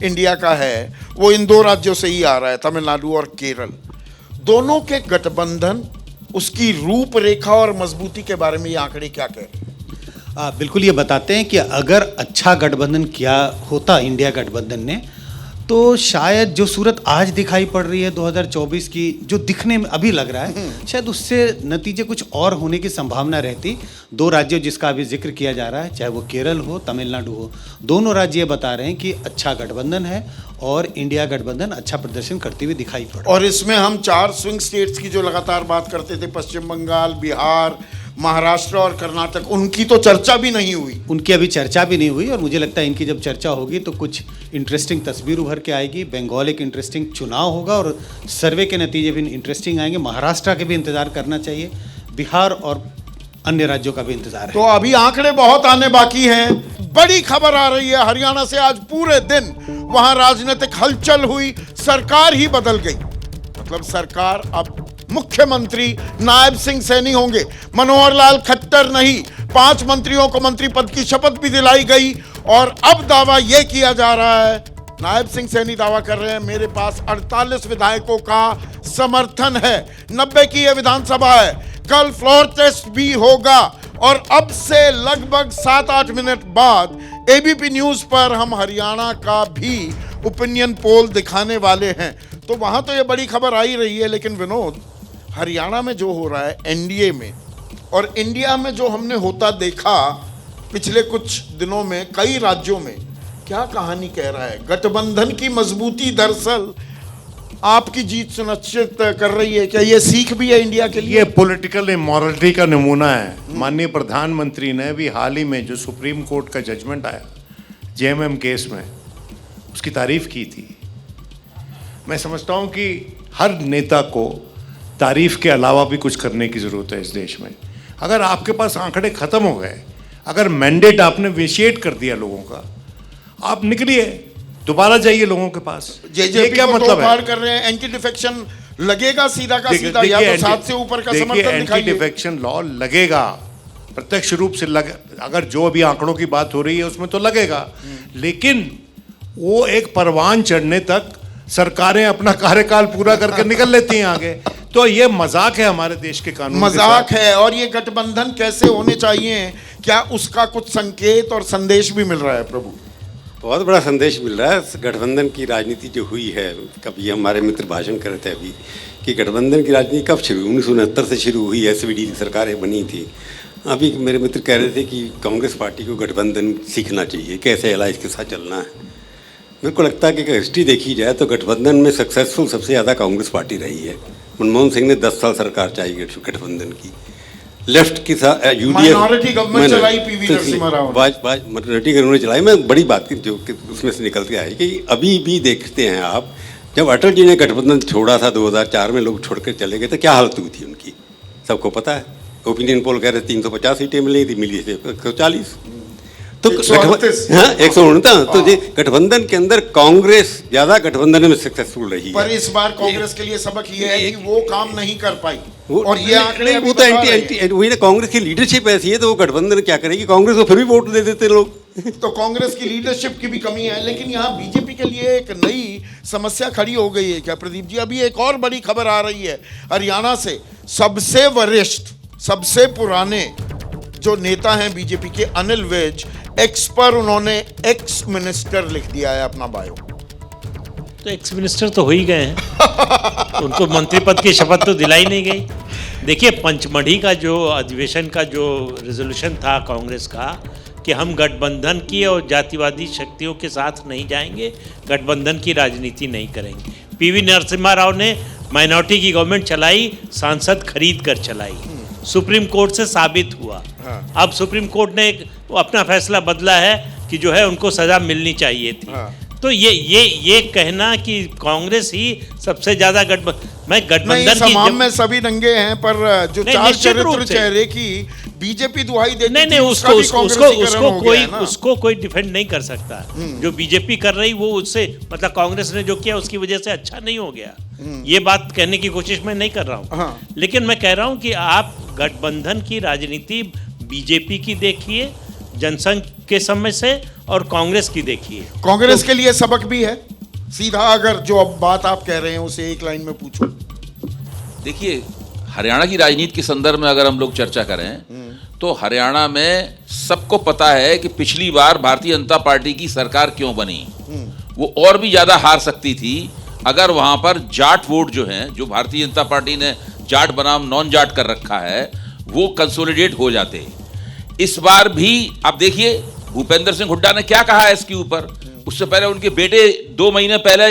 Speaker 2: इंडिया का है वो इन दो राज्यों से ही आ रहा है, तमिलनाडु और केरल। दोनों के गठबंधन, उसकी रूपरेखा और मजबूती के बारे में ये आंकड़े क्या कह रहे हैं?
Speaker 3: बिल्कुल ये बताते हैं कि अगर अच्छा गठबंधन किया होता इंडिया गठबंधन ने, तो शायद जो सूरत आज दिखाई पड़ रही है 2024 की, जो दिखने में अभी लग रहा है, शायद उससे नतीजे कुछ और होने की संभावना रहती। दो राज्यों जिसका अभी जिक्र किया जा रहा है, चाहे वो केरल हो, तमिलनाडु हो, दोनों राज्य ये बता रहे हैं कि अच्छा गठबंधन है और इंडिया गठबंधन अच्छा प्रदर्शन करते हुए दिखाई पड़ रहा है।
Speaker 2: और इसमें हम 4 स्विंग स्टेट्स की जो लगातार बात करते थे, पश्चिम बंगाल, बिहार, महाराष्ट्र और कर्नाटक, उनकी तो चर्चा भी नहीं हुई।
Speaker 3: उनकी अभी चर्चा भी नहीं हुई, और मुझे लगता है इनकी जब चर्चा होगी तो कुछ इंटरेस्टिंग तस्वीर उभर के आएगी। बंगाल एक इंटरेस्टिंग चुनाव होगा और सर्वे के नतीजे भी इंटरेस्टिंग आएंगे। महाराष्ट्र के भी इंतजार करना चाहिए, बिहार और अन्य राज्यों का भी इंतजार है।
Speaker 2: तो अभी आंकड़े बहुत आने बाकी हैं। बड़ी खबर आ रही है हरियाणा से, आज पूरे दिन वहां राजनीतिक हलचल हुई, सरकार ही बदल गई। मतलब सरकार अब मुख्यमंत्री नायब सिंह सैनी होंगे, मनोहर लाल खट्टर नहीं। 5 मंत्रियों को मंत्री पद की शपथ भी दिलाई गई, और अब दावा यह किया जा रहा है, नायब सिंह सैनी दावा कर रहे हैं, मेरे पास 48 विधायकों का समर्थन है। 90 की यह विधानसभा है, कल फ्लोर टेस्ट भी होगा, और अब से लगभग 7-8 मिनट बाद एबीपी न्यूज पर हम हरियाणा का भी ओपिनियन पोल दिखाने वाले हैं। तो वहां तो ये बड़ी खबर आ ही रही है, लेकिन विनोद, हरियाणा में जो हो रहा है एनडीए में और इंडिया में जो हमने होता देखा पिछले कुछ दिनों में कई राज्यों में, क्या कहानी कह रहा है? गठबंधन की मजबूती दरअसल आपकी जीत सुनिश्चित कर रही है क्या? ये सीख भी है इंडिया के लिए?
Speaker 12: ये पॉलिटिकल इमोरलिटी का नमूना है। माननीय प्रधानमंत्री ने भी हाल ही में जो सुप्रीम कोर्ट का जजमेंट आया जेएमएम केस में, उसकी तारीफ की थी। मैं समझता हूं कि हर नेता को तारीफ के अलावा भी कुछ करने की ज़रूरत है इस देश में। अगर आपके पास आंकड़े ख़त्म हो गए, अगर मैंडेट आपने विशिएट कर दिया लोगों का, आप निकलिए, दोबारा जाइए लोगों के पास।
Speaker 2: ये क्या मतलब है? कर रहे हैं एंटी डिफेक्शन लगेगा सीधा का सीधा, या तो 7 से ऊपर का समर्थन दिखाइए।
Speaker 12: एंटी डिफेक्शन लॉ लगेगा, प्रत्यक्ष रूप से अगर जो अभी आंकड़ों की बात हो रही है उसमें तो लगेगा, लेकिन वो एक परवान चढ़ने तक सरकारें अपना कार्यकाल पूरा करके निकल लेती हैं आगे। तो ये मजाक है हमारे देश के कानून,
Speaker 2: मजाक है। और ये गठबंधन कैसे होने चाहिए, क्या उसका कुछ संकेत और संदेश भी मिल रहा है? प्रभु,
Speaker 13: बहुत बड़ा संदेश मिल रहा है। गठबंधन की राजनीति जो हुई है, कभी हमारे मित्र भाषण कर रहे थे अभी कि गठबंधन की राजनीति कब शुरू, 1969 से शुरू हुई, एसवीडी की सरकारें बनी थी। अभी मेरे मित्र कह रहे थे कि कांग्रेस पार्टी को गठबंधन सीखना चाहिए, कैसे अलायंस के साथ चलना है। मेरे को लगता है कि हिस्ट्री देखी जाए तो गठबंधन में सक्सेसफुल सबसे ज़्यादा कांग्रेस पार्टी रही है। मनमोहन सिंह ने 10 साल सरकार चाहिए गठबंधन की, लेफ्ट के साथ
Speaker 2: माइनॉरिटी गवर्नमेंट चलाई, PV Narasimha Rao
Speaker 13: minority government चलाई। मैं बड़ी बात की जो कि उसमें से निकल के आई कि अभी भी देखते हैं आप, जब अटल जी ने गठबंधन छोड़ा था 2004 में, लोग छोड़कर चले गए तो क्या हालत हुई थी उनकी, सबको पता है। ओपिनियन पोल कह रहे 350 सीटें मिली थी, मिली थी 140, तो 169। तो ये गठबंधन के अंदर कांग्रेस ज्यादा गठबंधन में सक्सेसफुल रही है।
Speaker 2: पर इस बार कांग्रेस के लिए सबक ये है कि वो काम नहीं कर पाई, और ये आंकड़े
Speaker 13: वो तो एंटी वही ना, कांग्रेस की लीडरशिप ऐसी है तो वो गठबंधन क्या करेगी, कांग्रेस को फिर भी वोट दे देते लोग।
Speaker 2: तो कांग्रेस की लीडरशिप की भी कमी है। लेकिन यहाँ बीजेपी के लिए एक नई समस्या खड़ी हो गई है क्या प्रदीप जी? अभी एक और बड़ी खबर आ रही है हरियाणा से, सबसे वरिष्ठ, सबसे पुराने जो नेता हैं बीजेपी के, अनिल विज, एक्स पर उन्होंने एक्स मिनिस्टर लिख दिया है अपना बायो।
Speaker 5: तो एक्स मिनिस्टर तो हो ही गए हैं उनको मंत्री पद की शपथ तो दिलाई नहीं गई। देखिए, पंचमढ़ी का जो अधिवेशन का जो रेजोल्यूशन था कांग्रेस का कि हम गठबंधन की और जातिवादी शक्तियों के साथ नहीं जाएंगे, गठबंधन की राजनीति नहीं करेंगे। पीवी नरसिम्हा राव ने माइनॉरिटी की गवर्नमेंट चलाई, सांसद खरीद कर चलाई, सुप्रीम कोर्ट से साबित हुआ। अब सुप्रीम कोर्ट ने अपना फैसला बदला है कि जो है उनको सजा मिलनी चाहिए थी। तो ये कहना कि कांग्रेस ही सबसे ज्यादा गठबंधन की
Speaker 2: में सभी दंगे हैं, पर जो चार चरित्र चेहरे की बीजेपी दुहाई देती
Speaker 5: नहीं, उसको कोई डिफेंड नहीं कर सकता। जो बीजेपी कर रही वो उससे मतलब कांग्रेस ने जो किया उसकी वजह से अच्छा नहीं हो गया। ये बात कहने की कोशिश मैं नहीं कर रहा हूँ, लेकिन मैं कह रहा हूँ कि आप गठबंधन की राजनीति बीजेपी की देखिए जनसंघ के समय से और कांग्रेस की देखिए।
Speaker 2: कांग्रेस के लिए सबक भी है सीधा, अगर जो अब बात आप कह रहे हैं उसे एक लाइन में पूछो।
Speaker 6: देखिए, हरियाणा की राजनीति के संदर्भ में अगर हम लोग चर्चा करें तो हरियाणा में सबको पता है कि पिछली बार भारतीय जनता पार्टी की सरकार क्यों बनी। वो और भी ज्यादा हार सकती थी अगर वहां पर जाट वोट जो हैं, जो भारतीय जनता पार्टी ने जाट बनाम नॉन जाट कर रखा है, वो कंसोलिडेट हो जाते। इस बार भी आप देखिए भूपेंद्र सिंह हुड्डा ने क्या कहा है इसके ऊपर। उससे पहले उनके बेटे 2 महीने पहले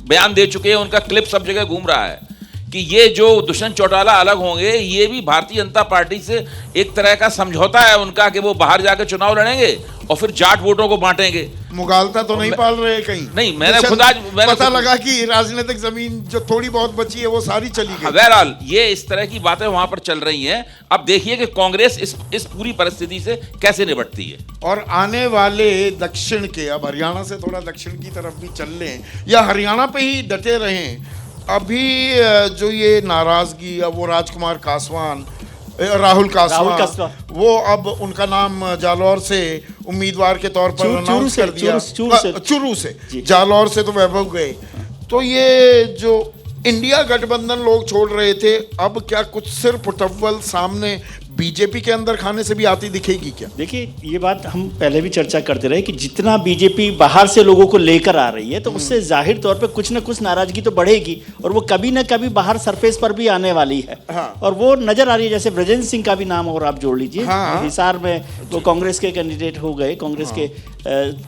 Speaker 6: बयान दे चुके हैं, उनका क्लिप सब जगह घूम रहा है कि ये जो दुष्यंत चौटाला अलग होंगे, ये भी भारतीय जनता पार्टी से एक तरह का समझौता है उनका कि वो बाहर जाकर चुनाव लड़ेंगे और फिर जाट वोटों को बांटेंगे।
Speaker 2: मुगालता तो नहीं पाल रहे कहीं?
Speaker 6: नहीं, मैंने खुद आज
Speaker 2: पता लगा कि राजनीतिक जमीन जो थोड़ी बहुत बची है वो सारी चली गई।
Speaker 6: बहरहाल ये इस तरह की बातें वहां पर चल रही हैं। अब देखिए कि कांग्रेस इस पूरी परिस्थिति से कैसे निपटती है।
Speaker 2: और आने वाले दक्षिण के, अब हरियाणा से थोड़ा दक्षिण की तरफ भी चल लें या हरियाणा पे ही डटे रहें, अभी जो ये नाराजगी, अब वो राजकुमार कासवान, राहुल कासवान, वो अब उनका नाम जालौर से उम्मीदवार के तौर पर अनाउंस कर दिया, चुरू से जालौर से तो वैभव गए। तो ये जो इंडिया गठबंधन लोग छोड़ रहे थे, अब क्या कुछ सिर पुटव्वल सामने बीजेपी के अंदर खाने से भी आती दिखेगी क्या?
Speaker 7: देखिए, ये बात हम पहले भी चर्चा करते रहे कि जितना बीजेपी बाहर से लोगों को लेकर आ रही है तो उससे जाहिर तौर पे कुछ ना कुछ नाराजगी तो बढ़ेगी और वो कभी ना कभी बाहर सरफेस पर भी आने वाली है। और वो नजर आ रही है। जैसे ब्रजेंद्र सिंह का भी नाम और आप जोड़ लीजिए, हिसार में वो कांग्रेस के कैंडिडेट हो गए, कांग्रेस के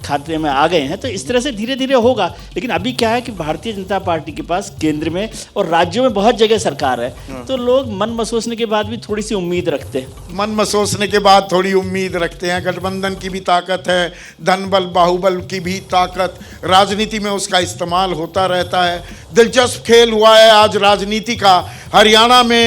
Speaker 7: खाते में आ गए हैं। तो इस तरह से धीरे धीरे होगा। लेकिन अभी क्या है कि भारतीय जनता पार्टी के पास केंद्र में और राज्यों में बहुत जगह सरकार है, तो लोग मन मसोसने के बाद भी थोड़ी सी उम्मीद रखते हैं।
Speaker 2: मन मसोसने के बाद थोड़ी उम्मीद रखते हैं। गठबंधन की भी ताकत है, धन बल बाहुबल की भी ताकत, राजनीति में उसका इस्तेमाल होता रहता है। दिलचस्प खेल हुआ है आज राजनीति का। हरियाणा में